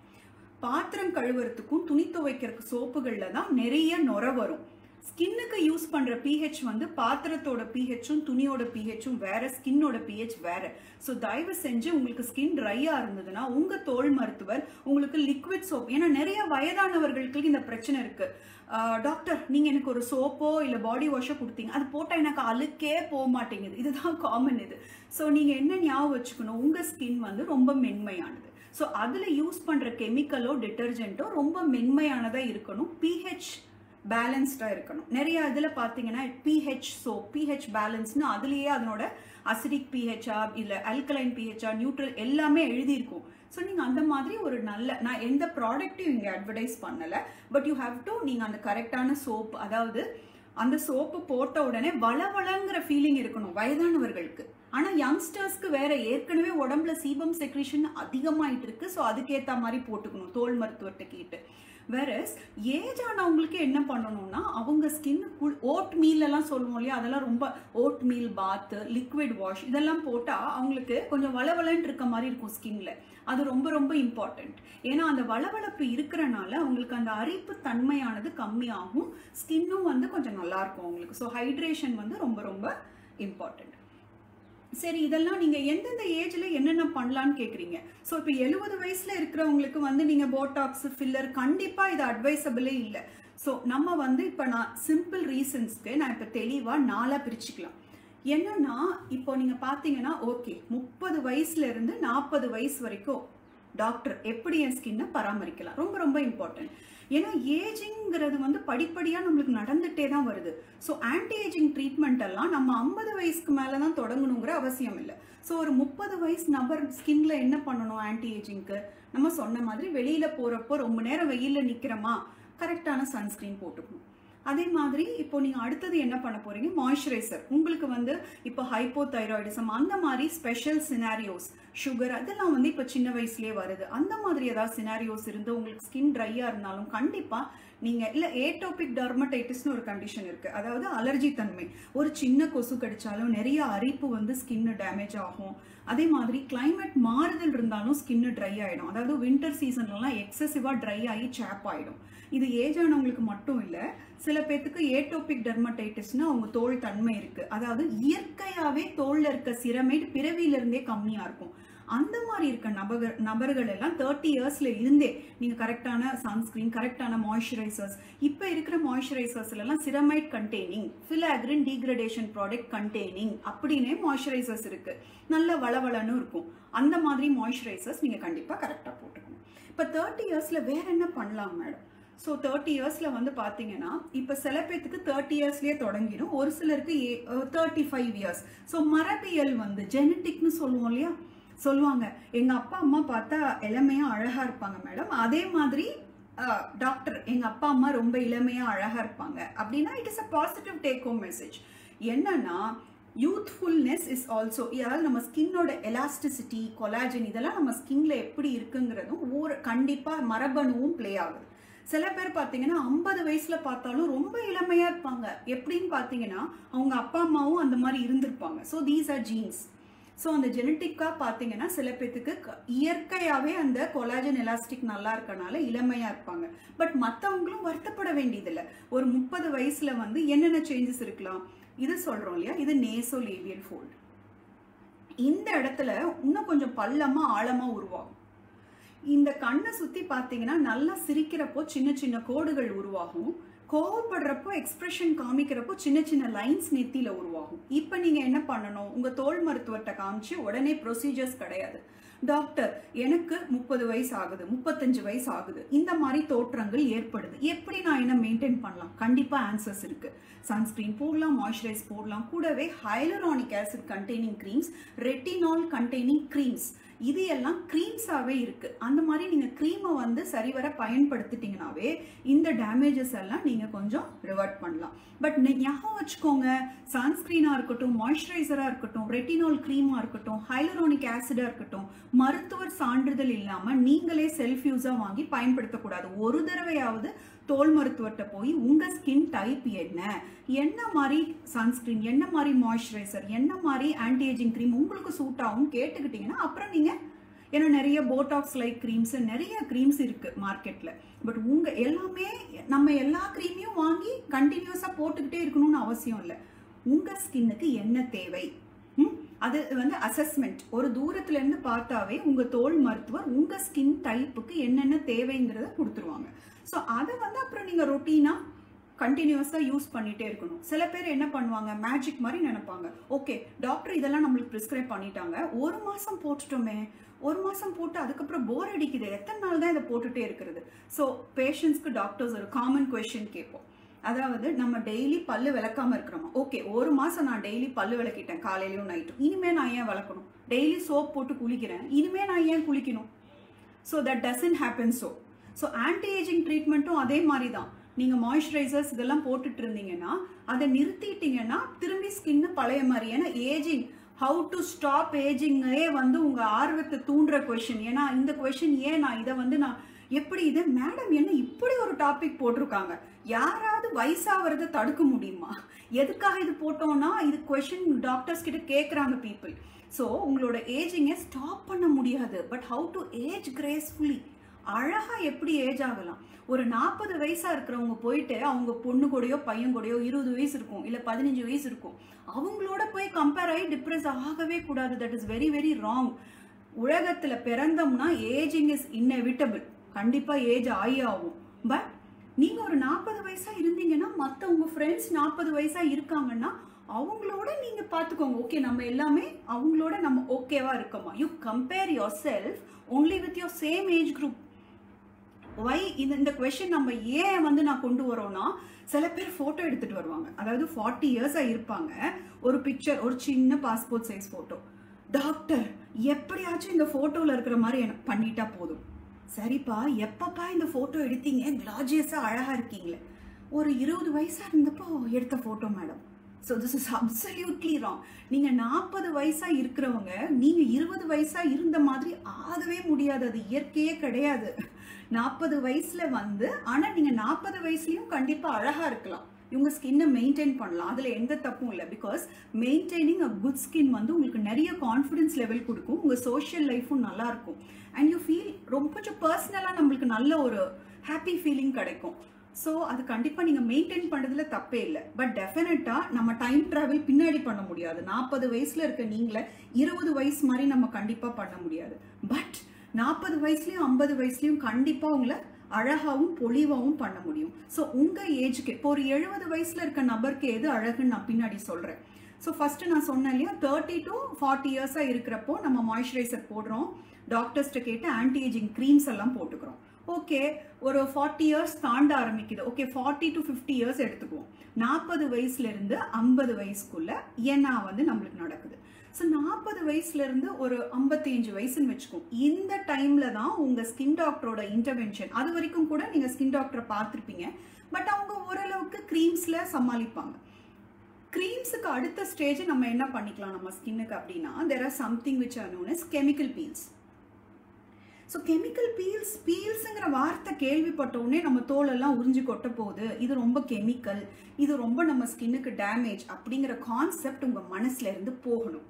பாத்திரம் கழுவுறதுக்கும் துணி துவைக்கிறதுக்கு சோப்புகளில் தான் நிறைய நுரை வரும். ஸ்கின்னுக்கு யூஸ் பண்ணுற pH வந்து பாத்திரத்தோட pHம் துணியோட pHம் வேற, ஸ்கின்னோட pH வேற. ஸோ தயவு செஞ்சு உங்களுக்கு ஸ்கின் ட்ரையாக இருந்ததுன்னா உங்கள் தோல் மருத்துவர் உங்களுக்கு லிக்விட் சோப், ஏன்னா நிறைய வயதானவர்களுக்கு இந்த பிரச்சனை இருக்கு. டாக்டர் நீங்கள் எனக்கு ஒரு சோப்போ இல்லை பாடி வாஷோ கொடுத்தீங்க, அது போட்டால் எனக்கு அழுக்கே போக மாட்டேங்குது, இதுதான் காமன் இது. ஸோ நீங்கள் என்ன ஞாபகம் வச்சுக்கணும், உங்கள் ஸ்கின் வந்து ரொம்ப மென்மையானது. ஸோ அதில் யூஸ் பண்ணுற கெமிக்கலோ டிட்டர்ஜென்ட்டோ ரொம்ப மென்மையானதாக இருக்கணும், pH பேலன்ஸ்டாக இருக்கணும். நிறைய இதில் பார்த்தீங்கன்னா pH சோப், pH பேலன்ஸ்னு அதுலேயே அதனோட அசிடிக் pHஆ இல்லை அல்கலைன் pHஆ நியூட்ரல் எல்லாமே எழுதியிருக்கும். ஸோ நீங்கள் அந்த மாதிரி ஒரு நல்ல, நான் எந்த ப்ராடக்ட்டையும் இங்கே அட்வர்டைஸ் பண்ணலை, பட் யூ ஹாவ் டு நீங்கள் அந்த கரெக்டான சோப், அதாவது அந்த சோப்பு போட்ட உடனே வளவளங்கிற ஃபீலிங் இருக்கணும் வயதானவர்களுக்கு. ஆனால் யங்ஸ்டர்ஸ்க்கு வேற, ஏற்கனவே உடம்புல சீபம் செக்ரீஷன் அதிகமாயிட்டு இருக்கு. ஸோ அதுக்கேற்ற மாதிரி போட்டுக்கணும் தோல் மருத்துவர்கிட்ட கேட்டு. வேறஸ் ஏஜ் ஆனவங்களுக்கு என்ன பண்ணணும்னா அவங்க ஸ்கின் ஓட் மீல் எல்லாம் சொல்லுவோம் இல்லையா, அதெல்லாம் ரொம்ப ஓட் மீல் பாத்து, லிக்விட் வாஷ் இதெல்லாம் போட்டால் அவங்களுக்கு கொஞ்சம் வளவளன்னு இருக்க மாதிரி இருக்கும் ஸ்கின்ல. அது ரொம்ப ரொம்ப இம்பார்ட்டன்ட். ஏன்னா அந்த வளவளப்பு இருக்கிறனால அவங்களுக்கு அந்த அரிப்பு தன்மையானது கம்மியாகும், ஸ்கின்னும் வந்து கொஞ்சம் நல்லா இருக்கும் அவங்களுக்கு. ஸோ ஹைட்ரேஷன் வந்து ரொம்ப ரொம்ப இம்பார்ட்டன்ட். சரி, இதெல்லாம் நீங்கள் எந்தெந்த ஏஜில் என்னென்ன பண்ணலான்னு கேட்குறீங்க. ஸோ இப்போ 70 வயசில் இருக்கிறவங்களுக்கு வந்து நீங்கள் போட்டாக்ஸ், ஃபில்லர் கண்டிப்பாக இது அட்வைசபிளே இல்லை. ஸோ நம்ம வந்து இப்போ நான் சிம்பிள் ரீசன்ஸ்க்கு நான் இப்போ தெளிவாக 4 பிரிச்சுக்கலாம். என்னன்னா இப்போ நீங்கள் பார்த்தீங்கன்னா ஓகே 30 வயசுலேருந்து 40 வயசு வரைக்கும் டாக்டர் எப்படி என் ஸ்கின்னை பராமரிக்கலாம், ரொம்ப ரொம்ப இம்பார்ட்டன்ட். ஏன்னா ஏஜிங்கிறது வந்து படிப்படியாக நம்மளுக்கு நடந்துகிட்டே தான் வருது. ஸோ ஆன்டி ஏஜிங் ட்ரீட்மெண்ட் எல்லாம் நம்ம 50 வயசுக்கு மேலே தான் தொடங்கணுங்கிற அவசியம் இல்லை. ஸோ ஒரு 30 வயசு நபர் ஸ்கின்ல என்ன பண்ணணும் ஆன்டி ஏஜிங்க்கு, நம்ம சொன்ன மாதிரி வெளியில் போகிறப்போ ரொம்ப நேரம் வெயிலில் நிற்கிறோமா, கரெக்டான சன்ஸ்க்ரீன் போட்டுக்கணும். அதே மாதிரி இப்போ நீங்கள் அடுத்தது என்ன பண்ண போறீங்க, மாய்ஸ்சரைசர். உங்களுக்கு வந்து இப்போ ஹைப்போதைராய்டிசம் அந்த மாதிரி ஸ்பெஷல் சினாரியோஸ், சுகர் அதெல்லாம் வந்து இப்போ சின்ன வயசுலேயே வருது. அந்த மாதிரி ஏதாவது சினாரியோஸ் இருந்து உங்களுக்கு ஸ்கின் ட்ரையாக இருந்தாலும் கண்டிப்பாக நீங்கள், இல்லை ஏட்டோபிக் டெர்மடைட்டிஸ்னு ஒரு கண்டிஷன் இருக்குது, அதாவது அலர்ஜி தன்மை, ஒரு சின்ன கொசு கடிச்சாலும் நிறைய அரிப்பு வந்து ஸ்கின்னு டேமேஜ் ஆகும். அதே மாதிரி கிளைமேட் மாறுதல் இருந்தாலும் ஸ்கின்னு ட்ரை ஆகிடும். அதாவது வின்டர் சீசன்லலாம் எக்ஸசிவாக ட்ரை ஆகி சேப் ஆகிடும். இது ஏஜ் ஆனவங்களுக்கு மட்டும் இல்லை, சில பேர்த்துக்கு ஏட்டோபிக் டெர்மடைட்டிஸ்னு அவங்க தோல் தன்மை இருக்குது, அதாவது இயற்கையாகவே தோலில் இருக்க சிரமைட் பிறவியிலிருந்தே கம்மியாக இருக்கும். அந்த மாதிரி இருக்க நபர்கள் எல்லாம் 30 இயர்ஸ்ல இருந்தே நீங்கள் கரெக்டான சன்ஸ்கிரீன், கரெக்டான மாய்ஸ்சரைசர்ஸ், இப்போ இருக்கிற மாய்ஸ்சரைசர்ஸ்ல எல்லாம் சிரமைட் கண்டெய்னிங், ஃபிலாக்ரின் டீக்ரடேஷன் ப்ராடக்ட் கண்டெய்னிங் அப்படின்னே மாய்ஸ்சரைசர்ஸ் இருக்கு, நல்ல வளவளன்னு இருக்கும். அந்த மாதிரி மாய்ஸ்சரைசர்ஸ் நீங்கள் கண்டிப்பாக கரெக்டாக போட்டுக்கணும். இப்போ 30 இயர்ஸ்ல வேற என்ன பண்ணலாம் மேடம்? ஸோ 30 இயர்ஸில் வந்து பார்த்தீங்கன்னா இப்போ சில பேர்த்துக்கு 30 இயர்ஸ்லேயே தொடங்கிடும், ஒரு சிலருக்கு 35 இயர்ஸ். ஸோ மரபியல் வந்து ஜெனட்டிக்னு சொல்லுவோம் இல்லையா, சொல்லுவாங்க எங்கள் அப்பா அம்மா பார்த்தா இளமையாக அழகாக இருப்பாங்க மேடம், அதே மாதிரி டாக்டர் எங்கள் அப்பா அம்மா ரொம்ப இளமையாக அழகாக இருப்பாங்க அப்படின்னா it is a positive take home message. என்னன்னா யூத்ஃபுல்னஸ் இஸ் ஆல்சோ, அதாவது நம்ம ஸ்கின்னோட எலாஸ்டிசிட்டி, கொலாஜன் இதெல்லாம் நம்ம ஸ்கின்ல எப்படி இருக்குங்கிறதும் கண்டிப்பாக மரபணுவும் பிளே ஆகுது. சில பேர் பார்த்தீங்கன்னா 50 வயசுல பார்த்தாலும் ரொம்ப இளமையா இருப்பாங்க. எப்படின்னு பார்த்தீங்கன்னா அவங்க அப்பா அம்மாவும் அந்த மாதிரி இருந்திருப்பாங்க. So these are jeans. So அந்த ஜெனட்டிக்காக பார்த்தீங்கன்னா சில பேத்துக்கு இயற்கையாகவே அந்த கொலாஜன் எலாஸ்டிக் நல்லா இருக்கனால இளமையாக இருப்பாங்க. பட் மற்றவங்களும் வருத்தப்பட வேண்டியதில்லை. ஒரு 30 வயசுல வந்து என்னென்ன சேஞ்சஸ் இருக்கலாம் இது சொல்கிறோம் இல்லையா, இது நேசோலேபியல் ஃபோல்டு. இந்த இடத்துல இன்னும் கொஞ்சம் பள்ளமாக ஆழமாக உருவாகும். இந்த கண்ணை சுற்றி பார்த்தீங்கன்னா நல்லா சிரிக்கிறப்போ சின்ன சின்ன கோடுகள் உருவாகும். கோவப்படுறப்போ எக்ஸ்பிரஷன் காமிக்கிறப்போ சின்ன சின்ன லைன்ஸ் நெத்தியில உருவாகும். இப்போ நீங்க என்ன பண்ணணும், உங்க தோல் மருத்துவர்கிட்ட காமிச்சு உடனே ப்ரொசீஜர்ஸ் கிடையாது. டாக்டர் எனக்கு 30 வயசு ஆகுது, 35 வயசு ஆகுது, இந்த மாதிரி தோற்றங்கள் ஏற்படுது, எப்படி நான் என்ன மெயின்டைன் பண்ணலாம்? கண்டிப்பா ஆன்சர்ஸ் இருக்கு. சன்ஸ்கிரீன் போடலாம், மாய்ஸ்சரைஸ் போடலாம், கூடவே hyaluronic acid containing creams, retinal containing creams, இது எல்லாம் க்ரீம்ஸாகவே இருக்கு. அந்த மாதிரி நீங்கள் க்ரீமை வந்து சரிவர பயன்படுத்திட்டீங்கன்னாவே இந்த டேமேஜஸ் எல்லாம் நீங்கள் கொஞ்சம் ரிவர்ட் பண்ணலாம். பட் ஞாபகம் வச்சுக்கோங்க, சன்ஸ்கிரீனாக இருக்கட்டும், மாய்ஸ்சரைசராக இருக்கட்டும், ரெட்டினால் க்ரீமாக இருக்கட்டும், ஹைலூரானிக் ஆசிடாக இருக்கட்டும், மருத்துவர் சான்றிதழ் இல்லாமல் நீங்களே செல்ஃப் யூஸாக வாங்கி பயன்படுத்தக்கூடாது. ஒரு தடவையாவது தோல் மருத்துவர்கிட்ட போய் உங்கள் ஸ்கின் டைப் என்ன மாதிரி சன்ஸ்கிரீன், என்ன மாதிரி மாய்ஸ்சரைசர், என்ன மாதிரி ஆன்டி ஏஜிங் க்ரீம் உங்களுக்கு சூட் ஆகும் கேட்டுக்கிட்டீங்கன்னா அப்புறம் நீங்கள் ஏன்னா நிறைய போட்டாக்ஸ் லைக் க்ரீம்ஸ் நிறைய க்ரீம்ஸ் இருக்கு மார்க்கெட்டில். பட் எல்லாமே நம்ம எல்லா க்ரீமையும் வாங்கி கண்டினியூஸாக போட்டுக்கிட்டே இருக்கணும்னு அவசியம் இல்லை. உங்கள் ஸ்கின்னுக்கு என்ன தேவை அது வந்து அசஸ்மெண்ட். ஒரு தூரத்துல இருந்து பார்த்தாவே உங்க தோல் மருத்துவர் உங்க ஸ்கின் டைப்புக்கு என்னென்ன தேவைங்கிறத கொடுத்துருவாங்க. ஸோ அதை வந்து அப்புறம் நீங்க ரொட்டீனா கண்டினியூஸா யூஸ் பண்ணிட்டே இருக்கணும். சில பேர் என்ன பண்ணுவாங்க, மேஜிக் மாதிரி நினைப்பாங்க, ஓகே டாக்டர் இதெல்லாம் நம்மளுக்கு ப்ரிஸ்கிரைப் பண்ணிட்டாங்க, ஒரு மாசம் போட்டுட்டோமே, ஒரு மாசம் போட்டு அதுக்கப்புறம் போர் அடிக்குது, எத்தனை நாள் தான் இதை போட்டுட்டே இருக்கிறது? ஸோ பேஷண்ட்ஸ்க்கு டாக்டர்ஸ் ஒரு காமன் கொஸ்டின் கேட்போம். அதாவது நம்ம டெய்லி பல்லு விளக்காம இருக்கிறோமா, ஓகே ஒரு மாசம் நான் டெய்லி பல்லு விளக்கிட்டேன் காலையிலயும் நைட்டும், இனிமே நான் ஏன் விளக்கணும்? டெய்லி சோப் போட்டு குளிக்கிறேன், இனிமே நான் ஏன் குளிக்கணும்? So that doesn't happen. So anti ageing ட்ரீட்மெண்ட்டும் அதே மாதிரி தான். நீங்க மாய்ஸ்சரைசர்ஸ் இதெல்லாம் போட்டுட்டு இருந்தீங்கன்னா அதை நிறுத்திட்டீங்கன்னா திரும்பி ஸ்கின்னு பழைய மாதிரி. ஏன்னா ஏஜிங், ஹவு டு ஸ்டாப் ஏஜிங்கே வந்து உங்க ஆர்வத்தை தூண்டுற கொஸ்டின். ஏன்னா இந்த கொஸ்டின் ஏன் நான் இதை வந்து நான் எப்படி இதை மேடம் என்ன இப்படி ஒரு டாபிக் போட்டிருக்காங்க, யாராவது வயசாகிறத தடுக்க முடியுமா? எதுக்காக இது போட்டோம்னா இது கொஸ்டின் டாக்டர்ஸ் கிட்ட கேட்குறாங்க பீப்புள். ஸோ உங்களோட ஏஜிங்கை ஸ்டாப் பண்ண முடியாது. But how to age gracefully, அழகா எப்படி ஏஜ் ஆகலாம். ஒரு 40 வயசா இருக்கிறவங்க போயிட்டு அவங்க பொண்ணு கூடயோ பையன் கூடயோ 20 வயசு இருக்கும், இல்லை 15 வயசு இருக்கும், அவங்களோட போய் கம்பேர் ஆகி டிப்ரெஸ் ஆகவே கூடாது. That is very very wrong. உலகத்துல பிறந்தோம்னா ஏஜிங் இஸ் இன்னெவிட்டபிள், கண்டிப்பா ஏஜ் ஆகும். பட் நீங்க ஒரு 40 வயசா இருந்தீங்கன்னா மற்ற உங்க ஃப்ரெண்ட்ஸ் 40 வயசா இருக்காங்கன்னா அவங்களோட நீங்க பாத்துக்கோங்க, ஓகே நம்ம எல்லாமே அவங்களோட நம்ம ஓகேவா இருக்கோமா. You compare yourself only with your same age group. Why இந்த கொஸ்டின் நம்ம ஏன் வந்து நான் கொண்டு வரோம்னா, சில பேர் போட்டோ எடுத்துட்டு வருவாங்க, அதாவது 40 இயர்ஸா இருப்பாங்க, ஒரு பிக்சர், ஒரு சின்ன பாஸ்போர்ட் சைஸ் போட்டோ, டாக்டர் எப்படியாச்சும் இந்த போட்டோல இருக்கிற மாதிரி எனக்கு பண்ணிட்டா போதும். சரிப்பா எப்பப்பா இந்த போட்டோ எடுத்தீங்க, கிளாஜியஸா அழகா இருக்கீங்களே, ஒரு 20 வயசா இருந்தப்போ எடுத்த photo madam. So this is absolutely wrong. நீங்க 40 வயசா இருக்கிறவங்க நீங்க 20 வயசா இருந்த மாதிரி ஆகவே முடியாது, அது இயற்கையே கிடையாது. 40 வயசுல வந்து ஆனா நீங்க 40 வயசுலயும் கண்டிப்பா அழகா இருக்கலாம், இவங்க ஸ்கின்னை மெயின்டைன் பண்ணலாம், அதுல எந்த தப்பும் இல்லை. Because maintaining a good skin வந்து உங்களுக்கு நிறைய கான்ஃபிடன்ஸ் லெவல் கொடுக்கும், உங்க சோஷியல் லைஃபும் நல்லா இருக்கும், அண்ட் யூ ஃபீல் ரொம்ப கொஞ்சம் பர்சனலா நம்மளுக்கு நல்ல ஒரு ஹாப்பி ஃபீலிங் கிடைக்கும். ஸோ அது கண்டிப்பா நீங்க மெயின்டைன் பண்றதுல தப்பே இல்லை. பட் டெஃபினட்டா நம்ம டைம் டிராவல் பின்னாடி பண்ண முடியாது. 40 வயசுல இருக்க நீங்கள 20 வயசு மாதிரி நம்ம கண்டிப்பா பண்ண முடியாது. பட் 40 வயசுலயும் 50 வயசுலயும் கண்டிப்பா உங்களை அழகாவும் பொலிவாவும் பண்ண முடியும். ஸோ உங்க ஏஜுக்கு இப்போ ஒரு 70 வயசுல இருக்க நபருக்கு எது அழகுன்னு நான் பின்னாடி சொல்றேன். ஸோ ஃபர்ஸ்ட் நான் சொன்னேன் இல்லையா, 30 to 40 இயர்ஸா இருக்கிறப்போ நம்ம மாய்ஸ்சரைசர் போடுறோம், டாக்டர்ஸ்ட கேட்டு ஆன்டி ஏஜிங் க்ரீம்ஸ் எல்லாம் போட்டுக்கிறோம். ஓகே ஒரு 40 இயர்ஸ் தாண்ட ஆரம்பிக்குது, ஓகே 40 to 50 இயர்ஸ் எடுத்துக்குவோம். 40 வயசுல இருந்து 50 வயசுக்குள்ள என்ன வந்து நம்மளுக்கு நடக்குது. ஸோ 40 வயசுல இருந்து ஒரு 55 வயசுன்னு வச்சுக்கோம். இந்த டைம்ல தான் உங்க ஸ்கின் டாக்டரோட இன்டர்வென்ஷன். அது வரைக்கும் கூட நீங்க ஸ்கின் டாக்டரை பார்த்துருப்பீங்க, பட் அவங்க ஓரளவுக்கு க்ரீம்ஸ்ல சமாளிப்பாங்க. க்ரீம்ஸுக்கு அடுத்த ஸ்டேஜ் நம்ம என்ன பண்ணிக்கலாம் நம்ம ஸ்கின்னுக்கு அப்படின்னா, there are something which are known as chemical peels. So chemical பீல்ஸுங்கிற வார்த்தை கேள்விப்பட்ட உடனே நம்ம தோலெல்லாம் உறிஞ்சி கொட்ட போகுது, இது ரொம்ப கெமிக்கல், இது ரொம்ப நம்ம ஸ்கின்னுக்கு டேமேஜ் அப்படிங்கிற கான்செப்ட் உங்கள் மனசுல இருந்து போகணும்.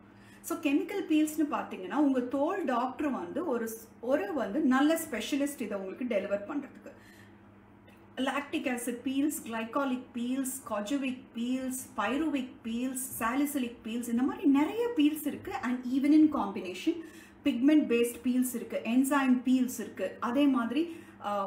ஸோ கெமிக்கல் பீல்ஸ்னு பார்த்தீங்கன்னா உங்கள் தோல் டாக்டர் வந்து ஒரு நல்ல ஸ்பெஷலிஸ்ட் இதை உங்களுக்கு டெலிவர் பண்ணுறதுக்கு. lactic acid peels, glycolic peels, kojic peels, pyruvic peels, salicylic peels, இந்த மாதிரி நிறைய peels இருக்கு. and even in combination pigment based peels இருக்கு, enzyme peels இருக்கு. அதே மாதிரி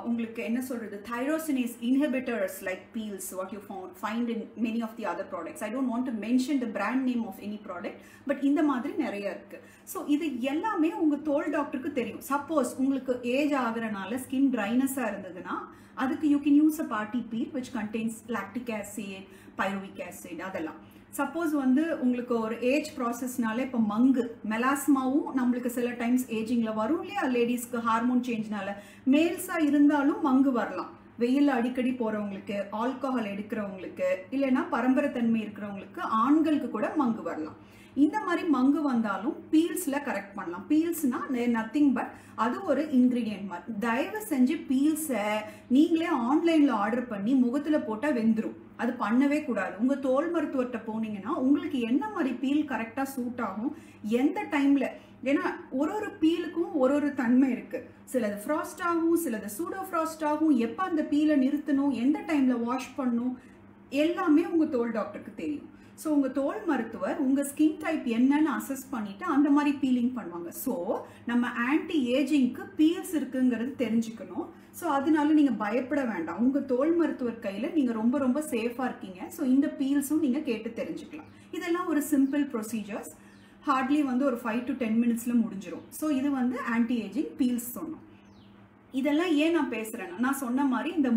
உங்களுக்கு என்ன சொல்றது, thyrosinase inhibitors like peels what you find in many of the other products. I don't want to mention the brand name of any product, but இந்த மாதிரி நிறைய இருக்கு. ஸோ இது எல்லாமே உங்க தோல் டாக்டருக்கு தெரியும். சப்போஸ் உங்களுக்கு ஏஜ் ஆகுறனால ஸ்கின் ட்ரைனஸா இருந்ததுன்னா அதுக்கு you can use a party peel which contains lactic acid, pyruvic acid அதெல்லாம். சப்போஸ் வந்து உங்களுக்கு ஒரு ஏஜ் ப்ராசஸ்னால இப்போ மங்கு மெலாஸ்மாவும் நம்மளுக்கு சில டைம்ஸ் ஏஜிங்கில் வரும் இல்லையா, லேடிஸ்க்கு ஹார்மோன் சேஞ்ச்னால மேல்ஸாக இருந்தாலும் மங்கு வரலாம். வெயில் அடிக்கடி போகிறவங்களுக்கு, ஆல்கஹால் எடுக்கிறவங்களுக்கு, இல்லைன்னா பரம்பரைத்தன்மை இருக்கிறவங்களுக்கு, ஆண்களுக்கு கூட மங்கு வரலாம். இந்த மாதிரி மங்கு வந்தாலும் பீல்ஸில் கரெக்ட் பண்ணலாம். பீல்ஸ்னா நத்திங் பட் அது ஒரு இன்க்ரீடியன்ட் மாதிரி. தயவு செஞ்சு பீல்ஸை நீங்களே ஆன்லைனில் ஆர்டர் பண்ணி முகத்தில் போட்டால் வெந்துடும். அது பண்ணவே கூடாது. உங்கள் தோல் மருத்துவர்கிட்ட போனீங்கன்னா உங்களுக்கு என்ன மாதிரி பீல் கரெக்டாக சூட் ஆகும், எந்த டைமில், ஏன்னா ஒரு பீலுக்கும் ஒரு தன்மை இருக்குது. சிலது ஃப்ராஸ்ட் ஆகும், சிலது சூடோ ஃப்ராஸ்ட் ஆகும், எப்போ அந்த பீலை நிறுத்தணும், எந்த டைமில் வாஷ் பண்ணணும், எல்லாமே உங்கள் தோல் டாக்டருக்கு தெரியும். ஸோ உங்கள் தோல் மருத்துவர் உங்கள் ஸ்கின் டைப் என்னன்னு அசஸ் பண்ணிவிட்டு அந்த மாதிரி பீலிங் பண்ணுவாங்க. ஸோ நம்ம ஆன்டி ஏஜிங்க்கு பீல்ஸ் இருக்குங்கிறது தெரிஞ்சுக்கணும். ஸோ அதனால நீங்கள் பயப்பட வேண்டாம். உங்கள் தோல் மருத்துவர் கையில் நீங்கள் ரொம்ப சேஃபாக இருக்கீங்க. ஸோ இந்த பீல்ஸும் நீங்கள் கேட்டு தெரிஞ்சுக்கலாம். இதெல்லாம் ஒரு சிம்பிள் ப்ரொசீஜர்ஸ். ஹார்ட்லி வந்து ஒரு 5 to 10 மினிட்ஸில் முடிஞ்சிடும். ஸோ இது வந்து ஆன்டி ஏஜிங் பீல்ஸ் சொன்னோம். இதெல்லாம் ஏன் நான் பேசுகிறேன்னா, நான் சொன்ன மாதிரி இந்த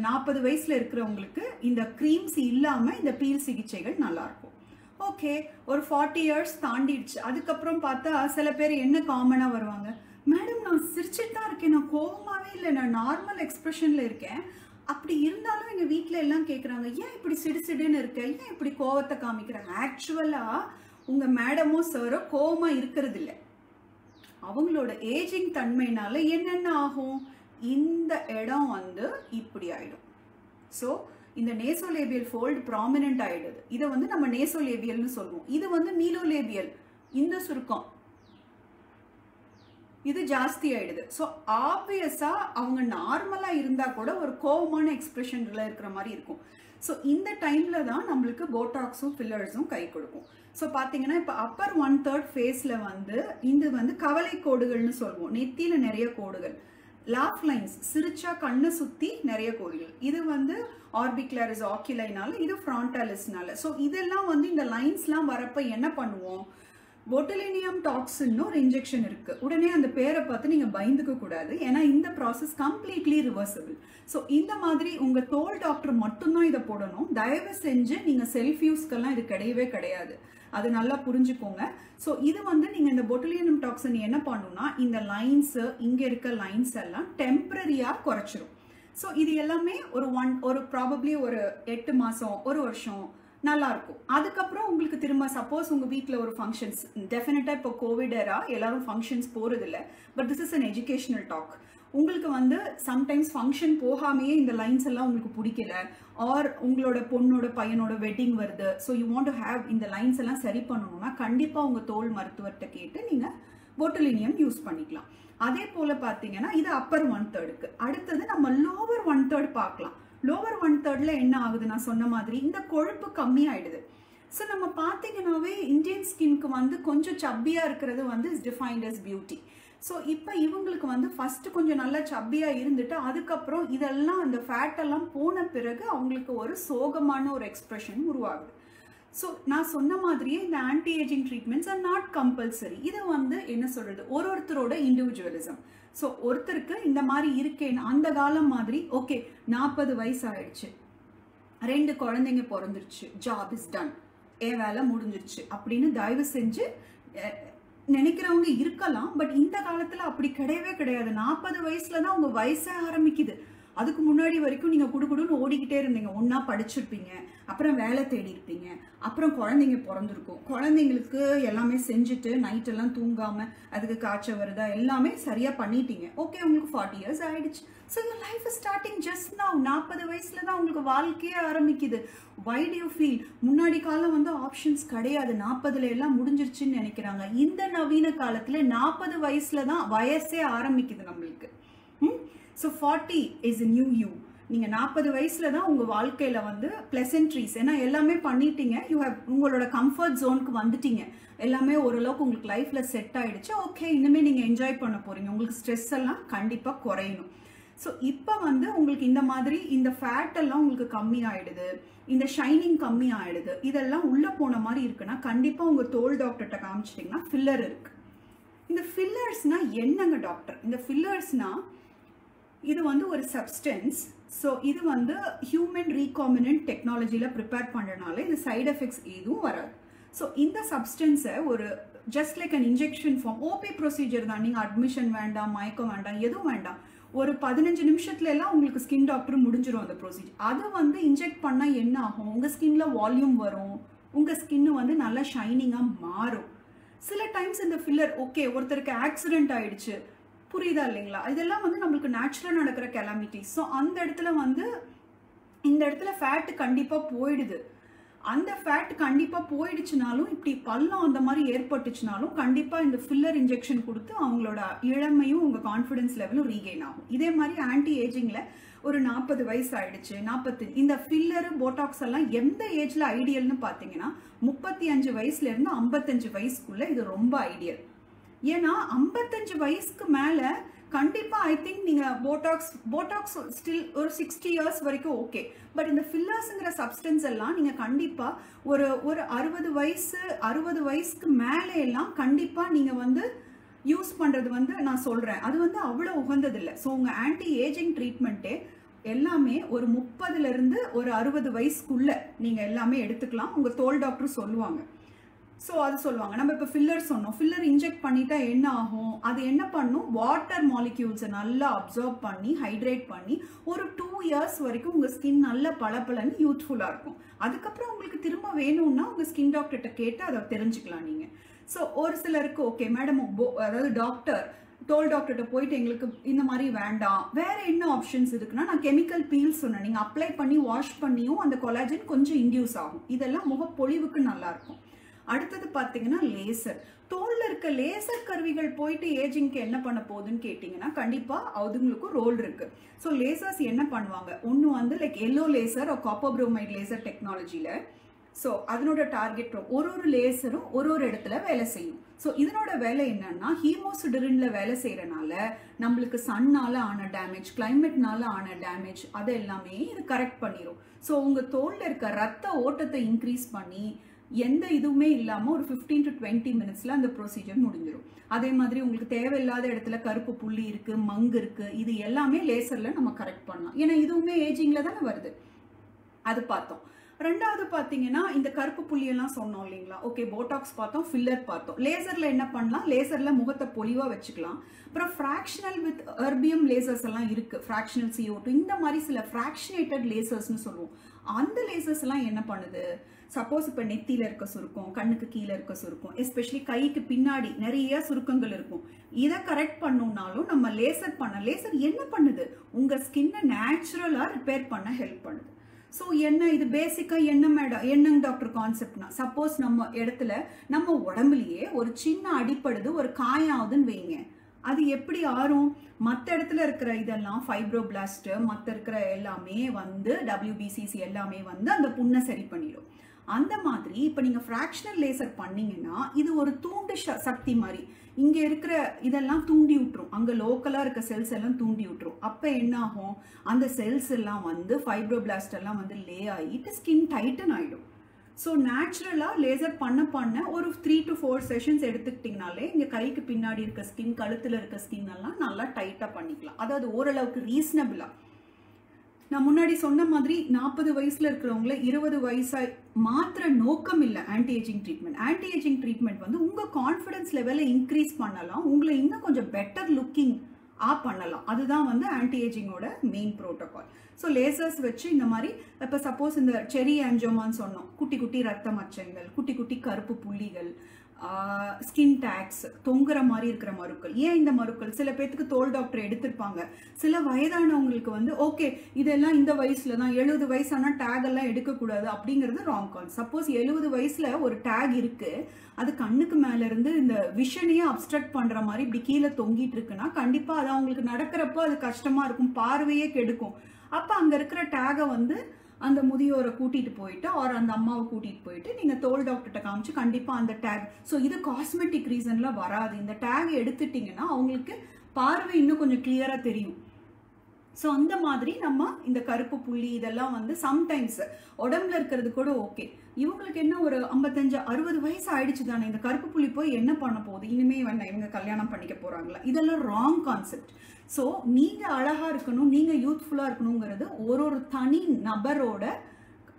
40 வயசுல இருக்கிறவங்களுக்கு இந்த க்ரீம்ஸ் இல்லாமல் இந்த பீல் சிகிச்சைகள் நல்லாயிருக்கும். ஓகே, ஒரு 40 இயர்ஸ் தாண்டிடுச்சு. அதுக்கப்புறம் பார்த்தா சில பேர் என்ன காமனாக வருவாங்க, மேடம் நான் சிரிச்சுட்டு தான் இருக்கேன், நான் கோபமாகவே இல்லை, நான் நார்மல் எக்ஸ்பிரஷனில் இருக்கேன். அப்படி இருந்தாலும் எங்கள் வீட்டில் எல்லாம் கேட்குறாங்க, ஏன் இப்படி சிடுசிடுன்னு இருக்க, ஏன் இப்படி கோவத்தை காமிக்கிறாங்க. ஆக்சுவலாக உங்கள் மேடமோ சாரோ கோவமாக இருக்கிறது இல்லை. அவங்களோட ஏஜிங் தன்மையினால என்னென்ன ஆகும், இந்த இடம் வந்து இப்படி ஆயிடும். ஸோ இந்த நேசோலேபியல் ஃபோல்டு ப்ராமினென்ட் ஆயிடுது. இதை வந்து நம்ம நேசோலேபியல்னு சொல்லுவோம். இது வந்து மீலோலேபியல், இந்த சுருக்கம் இது ஜாஸ்தி ஆயிடுது. ஸோ ஆப்வியஸாக அவங்க நார்மலாக இருந்தால் கூட ஒரு கோவமான எக்ஸ்பிரஷனில் இருக்கிற மாதிரி இருக்கும். ஸோ இந்த டைமில் தான் நம்மளுக்கு போட்டாக்ஸும் ஃபில்லர்ஸும் கை கொடுக்கும். ஸோ பார்த்தீங்கன்னா இப்போ அப்பர் 1/3 ஃபேஸில் வந்து இது வந்து கவலை கோடுகள்னு சொல்லுவோம். நெத்தியில் நிறைய கோடுகள், லாஃப் லைன்ஸ், சிரிச்சா கண்ணை சுற்றி நிறைய கோடுகள். இது வந்து ஆர்பிகுலரிஸ் ஆக்யூலைனால, இது ஃப்ரான்டாலிஸ்னால. ஸோ இதெல்லாம் வந்து இந்த லைன்ஸ்லாம் வரப்போ என்ன பண்ணுவோம், பொட்டுலினியம் டாக்ஸின்னு ஒரு இன்ஜெக்ஷன் இருக்குது. உடனே அந்த பேரை பார்த்து நீங்கள் பயந்துக்க கூடாது, ஏன்னா இந்த ப்ராசஸ் கம்ப்ளீட்லி ரிவர்சபிள். ஸோ இந்த மாதிரி உங்கள் தோல் டாக்டர் மட்டும்தான் இதை போடணும். தயவு செஞ்சு நீங்கள் செல்ஃப் யூஸ்க்கெல்லாம் இது கிடையவே கிடையாது. அது நல்லா புரிஞ்சுக்கோங்க. ஸோ இது வந்து நீங்கள் இந்த பொட்டுலினியம் டாக்ஸின் என்ன பண்ணுன்னா, இந்த லைன்ஸு, இங்கே இருக்க லைன்ஸ் எல்லாம் டெம்பரரியாக குறைச்சிரும். ஸோ இது எல்லாமே ஒரு ப்ராபப்ளி ஒரு 8 மாதம், ஒரு வருஷம் நல்லா இருக்கும். அதுக்கப்புறம் உங்களுக்கு திரும்ப சப்போஸ் உங்கள் வீட்டில் ஒரு ஃபங்க்ஷன்ஸ், டெஃபினட்டாக இப்போ கோவிட் ஏரா எல்லாரும் ஃபங்க்ஷன்ஸ் போகிறதில்ல, but this is an educational talk. உங்களுக்கு வந்து சம்டைம்ஸ் ஃபங்க்ஷன் போகாமையே இந்த லைன்ஸ் எல்லாம் உங்களுக்கு பிடிக்கல, ஆர் உங்களோட பொண்ணோட பையனோட வெட்டிங் வருது, so you want to have இந்த லைன்ஸ் எல்லாம் சரி பண்ணணும்னா கண்டிப்பாக உங்கள் தோல் மருத்துவர்கிட்ட கேட்டு நீங்கள் பொட்டுலினியம் யூஸ் பண்ணிக்கலாம். அதே போல் பார்த்தீங்கன்னா இது அப்பர் 1/3க்கு. அடுத்தது நம்ம லோவர் 1/3 பார்க்கலாம். லோவர் 1/3ல என்ன ஆகுது, நான் சொன்ன மாதிரி இந்த கொழுப்பு கம்மியாயிடுது. ஸோ நம்ம பார்த்தீங்கன்னாவே இந்தியன் ஸ்கின்க்கு வந்து கொஞ்சம் சப்பியாக இருக்கிறது வந்து is defined as beauty. So இப்போ இவங்களுக்கு வந்து ஃபஸ்ட்டு கொஞ்சம் நல்லா சப்பியாக இருந்துட்டு அதுக்கப்புறம் இதெல்லாம் அந்த ஃபேட்டெல்லாம் போன பிறகு அவங்களுக்கு ஒரு சோகமான ஒரு எக்ஸ்ப்ரெஷன் உருவாகுது. ஸோ நான் சொன்ன மாதிரியே இந்த anti ageing treatments are not compulsory. இதை வந்து என்ன சொல்கிறது, ஒருத்தரோட இண்டிவிஜுவலிசம். ஸோ ஒருத்தருக்கு இந்த மாதிரி இருக்கேன்னு அந்த காலம் மாதிரி ஓகே 40 வயசு ஆயிடுச்சு, 2 குழந்தைங்க பிறந்துருச்சு, ஜாப் இஸ் டன், என் வேலை முடிஞ்சிருச்சு அப்படின்னு தயவு செஞ்சு நினைக்கிறவங்க இருக்கலாம். பட் இந்த காலத்தில் அப்படி கிடையவே கிடையாது. 40 வயசுல தான் உங்கள் வயசே ஆரம்பிக்குது. அதுக்கு முன்னாடி வரைக்கும் நீங்கள் குடுகுடுன்னு ஓடிக்கிட்டே இருந்தீங்க. ஒன்றா படிச்சிருப்பீங்க, அப்புறம் வேலை தேடி இருப்பீங்க, அப்புறம் குழந்தைங்க பிறந்திருக்கும். குழந்தைங்களுக்கு எல்லாமே செஞ்சுட்டு நைட்டெல்லாம் தூங்காமல் அதுக்கு காய்ச்சல் வருதா எல்லாமே சரியாக பண்ணிட்டீங்க. ஓகே, உங்களுக்கு 40 years ஆயிடுச்சு. So your life is starting just now. 40 வயசுல தான் உங்களுக்கு வாழ்க்கையே ஆரம்பிக்குது. why do you feel? முன்னாடி காலம் வந்து ஆப்ஷன்ஸ் கிடையாது, 40ல எல்லாம் முடிஞ்சிருச்சுன்னு நினைக்கிறாங்க. இந்த நவீன காலத்தில் 40 வயசுல தான் வயசே ஆரம்பிக்குது நம்மளுக்கு. So 40 is a new you. நீங்கள் 40 வயசுல தான் உங்கள் வாழ்க்கையில் வந்து ப்ளசன்ட்ரீஸ், ஏன்னா எல்லாமே பண்ணிட்டீங்க. யூ ஹேவ் உங்களோட கம்ஃபர்ட் ஜோனுக்கு வந்துட்டீங்க. எல்லாமே ஓரளவுக்கு உங்களுக்கு லைஃப்பில் செட் ஆகிடுச்சு. ஓகே, இனிமேல் நீங்கள் என்ஜாய் பண்ண போகிறீங்க. உங்களுக்கு ஸ்ட்ரெஸ் எல்லாம் கண்டிப்பாக குறையணும். ஸோ இப்போ வந்து உங்களுக்கு இந்த மாதிரி இந்த ஃபேட் எல்லாம் உங்களுக்கு கம்மி ஆகிடுது, இந்த ஷைனிங் கம்மி ஆகிடுது, இதெல்லாம் உள்ளே போன மாதிரி இருக்குன்னா கண்டிப்பாக உங்கள் தோல் டாக்டர்கிட்ட காமிச்சிட்டிங்கன்னா ஃபில்லர் இருக்குது. இந்த ஃபில்லர்ஸ்னால் என்னங்க டாக்டர்? இந்த ஃபில்லர்ஸ்னால் இது வந்து ஒரு சப்ஸ்டன்ஸ். ஸோ இது வந்து ஹியூமன் ரீகாமினன்ட் டெக்னாலஜியில் ப்ரிப்பேர் பண்ணுறதுனால இது சைட் எஃபெக்ட்ஸ் எதுவும் வராது. ஸோ இந்த சப்ஸ்டன்ஸை ஒரு just like an injection form, OP procedure தான். நீங்கள் அட்மிஷன் வேண்டாம், மயக்கம் வேண்டாம், எதுவும் வேண்டாம். ஒரு 15 நிமிஷத்துல எல்லாம் உங்களுக்கு ஸ்கின் டாக்டர் முடிஞ்சிடும் அந்த ப்ரொசீஜர். அதை வந்து இன்ஜெக்ட் பண்ணால் என்ன ஆகும்? உங்கள் ஸ்கின்ல வால்யூம் வரும், உங்கள் ஸ்கின்னு வந்து நல்லா ஷைனிங்காக மாறும். சில டைம்ஸ் இந்த ஃபில்லர் ஓகே, ஒருத்தருக்கு ஆக்சிடென்ட் ஆயிடுச்சு, புரியுதா இல்லைங்களா? இதெல்லாம் வந்து நம்மளுக்கு நேச்சுரலாக நடக்கிற கெலாமிட்டிஸ். ஸோ அந்த இடத்துல வந்து இந்த இடத்துல ஃபேட்டு கண்டிப்பாக போயிடுது. அந்த ஃபேட் கண்டிப்பாக போயிடுச்சுனாலும், இப்படி பள்ளம் அந்த மாதிரி ஏற்பட்டுச்சுனாலும் கண்டிப்பாக இந்த ஃபில்லர் இன்ஜெக்ஷன் கொடுத்து அவங்களோட இளமையும் உங்கள் கான்ஃபிடன்ஸ் லெவலும் ரீகெயின் ஆகும். இதே மாதிரி ஆன்டி ஏஜிங்கில் ஒரு 40 வயசு ஆயிடுச்சு, 40, இந்த ஃபில்லரு போட்டாக்ஸ் எல்லாம் எந்த ஏஜில் ஐடியல்னு பார்த்தீங்கன்னா 35 வயசுலேருந்து 55 வயசுக்குள்ளே இது ரொம்ப ஐடியல். ஏன்னா 55 வயசுக்கு மேலே கண்டிப்பாக ஐ திங்க் நீங்கள் போட்டாக்ஸ் ஸ்டில் ஒரு 60 years வரைக்கும் ஓகே. பட் இந்த ஃபில்லர்ஸுங்கிற சப்ஸ்டன்ஸ் எல்லாம் நீங்கள் கண்டிப்பாக ஒரு 60 வயசுக்கு மேலே எல்லாம் கண்டிப்பாக நீங்கள் வந்து யூஸ் பண்ணுறது வந்து நான் சொல்கிறேன், அது வந்து அவ்வளோ உகந்ததில்லை. ஸோ உங்கள் ஆன்டி ஏஜிங் ட்ரீட்மெண்ட்டே எல்லாமே ஒரு 30லேருந்து ஒரு 60 வயசுக்குள்ளே நீங்கள் எல்லாமே எடுத்துக்கலாம். உங்கள் தோல் டாக்டர் சொல்லுவாங்க. ஸோ அது சொல்லுவாங்க. நம்ம இப்போ ஃபில்லர் சொன்னோம், ஃபில்லர் இன்ஜெக்ட் பண்ணிட்டா என்ன ஆகும்? அது என்ன பண்ணும்? வாட்டர் மாலிக்யூல்ஸை நல்லா அப்சர்வ் பண்ணி ஹைட்ரேட் பண்ணி ஒரு 2 years வரைக்கும் உங்கள் ஸ்கின் நல்ல பளபளன்னு யூத்ஃபுல்லாக இருக்கும். அதுக்கப்புறம் உங்களுக்கு திரும்ப வேணும்னா உங்கள் ஸ்கின் டாக்டர்கிட்ட கேட்டு அதை தெரிஞ்சுக்கலாம் நீங்கள். ஸோ ஒரு சிலருக்கு ஓகே மேடம், அதாவது தோல் டாக்டர்கிட்ட போயிட்டு எங்களுக்கு இந்த மாதிரி வேண்டாம், வேற என்ன ஆப்ஷன்ஸ் இருக்குன்னா நான் கெமிக்கல் பீல் சொன்னேன், நீங்கள் அப்ளை பண்ணி வாஷ் பண்ணியும் அந்த கொலாஜன் கொஞ்சம் இன்டியூஸ் ஆகும். இதெல்லாம் முகப்பொழிவுக்கு நல்லாயிருக்கும். அடுத்தது பார்த்தீங்கன்னா லேசர். தோலில் இருக்க லேசர் கருவிகள் போயிட்டு ஏஜிங்க்கு என்ன பண்ண போகுதுன்னு கேட்டிங்கன்னா கண்டிப்பாக அதுங்களுக்கும் ரோல் இருக்குது. ஸோ லேசர்ஸ் என்ன பண்ணுவாங்க? ஒன்று வந்து like yellow laser copper bromide laser டெக்னாலஜியில். ஸோ அதனோட டார்கெட் ஒரு லேசரும் ஒரு இடத்துல வேலை செய்யும். ஸோ இதனோட வேலை என்னன்னா ஹீமோசிடரின்ல வேலை செய்யறனால நம்மளுக்கு சன்னால ஆன டேமேஜ், கிளைமேட்னால ஆன டேமேஜ் அது எல்லாமே இது கரெக்ட் பண்ணிடும். ஸோ உங்கள் தோலில் இருக்க ரத்த ஓட்டத்தை இன்க்ரீஸ் பண்ணி எந்த இதுவுமே இல்லாமல் ஒரு 15 to 20 minutesல அந்த ப்ரொசீஜர் முடிஞ்சிடும். அதே மாதிரி உங்களுக்கு தேவையில்லாத இடத்துல கருப்பு புள்ளி இருக்குது, மங்கு இருக்குது, இது எல்லாமே லேசரில் நம்ம கரெக்ட் பண்ணலாம். ஏன்னா இதுவுமே ஏஜிங்கில் தானே வருது. அது பார்த்தோம். ரெண்டாவது பார்த்தீங்கன்னா இந்த கருப்பு புள்ளியெல்லாம் சொன்னோம் இல்லைங்களா? ஓகே, போட்டாக்ஸ் பார்த்தோம், ஃபில்லர் பார்த்தோம். லேசரில் என்ன பண்ணலாம்? லேசரில் முகத்தை பொலிவாக வச்சுக்கலாம். அப்புறம் ஃப்ராக்ஷனல் வித் எர்பியம் லேசர்ஸ் எல்லாம் இருக்குது, ஃப்ராக்ஷனல் CO2, இந்த மாதிரி சில ஃப்ராக்ஷனேட்டட் லேசர்ஸ்னு சொல்லுவோம். அந்த லேசர்ஸ் எல்லாம் என்ன பண்ணுது? சப்போஸ் இப்போ நெத்தியில் இருக்க சுருக்கம், கண்ணுக்கு கீழே இருக்க சுருக்கம், எஸ்பெஷலி கைக்கு பின்னாடி நிறைய சுருக்கங்கள் இருக்கும், இதை கரெக்ட் பண்ணணும்னாலும் நம்ம லேசர் என்ன பண்ணுது? உங்கள் ஸ்கின்னை நேச்சுரலாக ரிப்பேர் பண்ண ஹெல்ப் பண்ணுது. ஸோ என்ன இது பேசிக்காக என்னங்க டாக்டர் கான்செப்ட்னா, சப்போஸ் நம்ம இடத்துல நம்ம உடம்புலையே ஒரு சின்ன அடிப்படுது, ஒரு காயாகுதுன்னு வைங்க, அது எப்படி ஆறும்? மற்ற இடத்துல இருக்கிற இதெல்லாம் ஃபைப்ரோபிளாஸ்ட் மற்ற இருக்கிற எல்லாமே வந்து WBCs எல்லாமே வந்து அந்த புண்ணை சரி பண்ணிடும். அந்த மாதிரி இப்போ நீங்கள் ஃப்ராக்ஷனல் லேசர் பண்ணீங்கன்னா இது ஒரு தூண்டு சக்தி மாதிரி இங்கே இருக்கிற இதெல்லாம் தூண்டி விட்டுரும், அங்கே லோக்கலாக இருக்க செல்ஸ் எல்லாம் தூண்டி விட்டுரும். அப்போ என்ன ஆகும்? அந்த செல்ஸ் எல்லாம் வந்து ஃபைப்ரோபிளாஸ்ட் எல்லாம் வந்து லே ஆகிட்டு ஸ்கின் டைட்டன் ஆகிடும். ஸோ நேச்சுரலாக லேசர் பண்ண ஒரு 3 to 4 செஷன்ஸ் எடுத்துக்கிட்டிங்கனாலே இங்கே கைக்கு பின்னாடி இருக்க ஸ்கின், கழுத்தில் இருக்க ஸ்கின் எல்லாம் நல்லா டைட்டாக பண்ணிக்கலாம். அதாவது ஓரளவுக்கு ரீசனபிளாக. நான் முன்னாடி சொன்ன மாதிரி 40 வயசுல இருக்கிறவங்கள 20 வயசாய் மாத்திர நோக்கம் இல்லை anti ageing treatment. Anti ageing treatment வந்து உங்கள் கான்ஃபிடன்ஸ் லெவலை இன்க்ரீஸ் பண்ணலாம், உங்களை இன்னும் கொஞ்சம் பெட்டர் லுக்கிங் பண்ணலாம். அதுதான் வந்து ஆன்டி ஏஜிங்கோட மெயின் ப்ரோட்டோகால். ஸோ லேசர்ஸ் வச்சு இந்த மாதிரி இப்போ சப்போஸ் இந்த செரி ஆன்ஜியோமான்னு சொன்னோம், குட்டி குட்டி ரத்த மச்சங்கள், குட்டி குட்டி கருப்பு புள்ளிகள், ஸ்கின் டேக்ஸ், தொங்குற மாதிரி இருக்கிற மருக்கள். ஏன் இந்த மருக்கள்? சில பேர்த்துக்கு தோல் டாக்டர் எடுத்திருப்பாங்க. சில வயதானவங்களுக்கு வந்து ஓகே இதெல்லாம் இந்த வயசுல தான், 70 வயசானா டேக் எல்லாம் எடுக்கக்கூடாது அப்படிங்கிறது ராங் கால். சப்போஸ் 70 வயசுல ஒரு டேக் இருக்கு, அது கண்ணுக்கு மேல இருந்து இந்த விஷனையே அப்ஸ்ட்ரக்ட் பண்ற மாதிரி இப்படி கீழே தொங்கிட்டு இருக்குன்னா கண்டிப்பா அது அவங்களுக்கு நடக்கிறப்போ அது கஷ்டமா இருக்கும், பார்வையே கெடுக்கும். அப்ப அங்க இருக்கிற டேகை வந்து அந்த முதியோரை கூட்டிட்டு போயிட்டு ஆர் அந்த அம்மாவை கூட்டிட்டு போயிட்டு நீங்க தோல் டாக்டர்கிட்ட காமிச்சு கண்டிப்பா அந்த டேக். ஸோ இது காஸ்மெட்டிக் ரீசன்ல வராது. இந்த டேக் எடுத்துட்டீங்கன்னா அவங்களுக்கு பார்வை இன்னும் கொஞ்சம் கிளியரா தெரியும். ஸோ அந்த மாதிரி நம்ம இந்த கருப்பு புள்ளி இதெல்லாம் வந்து சம்டைம்ஸ் உடம்புல இருக்கிறது கூட ஓகே. இவங்களுக்கு என்ன ஒரு 55-60 வயசு ஆயிடுச்சு தானே, இந்த கருப்பு புள்ளி போய் என்ன பண்ண போகுது, இனிமே வேணா இவங்க கல்யாணம் பண்ணிக்க போறாங்களா, இதெல்லாம் ராங் கான்செப்ட். ஸோ நீங்க அழகா இருக்கணும், நீங்க யூத்ஃபுல்லா இருக்கணுங்கிறது ஒரு தனி நபரோட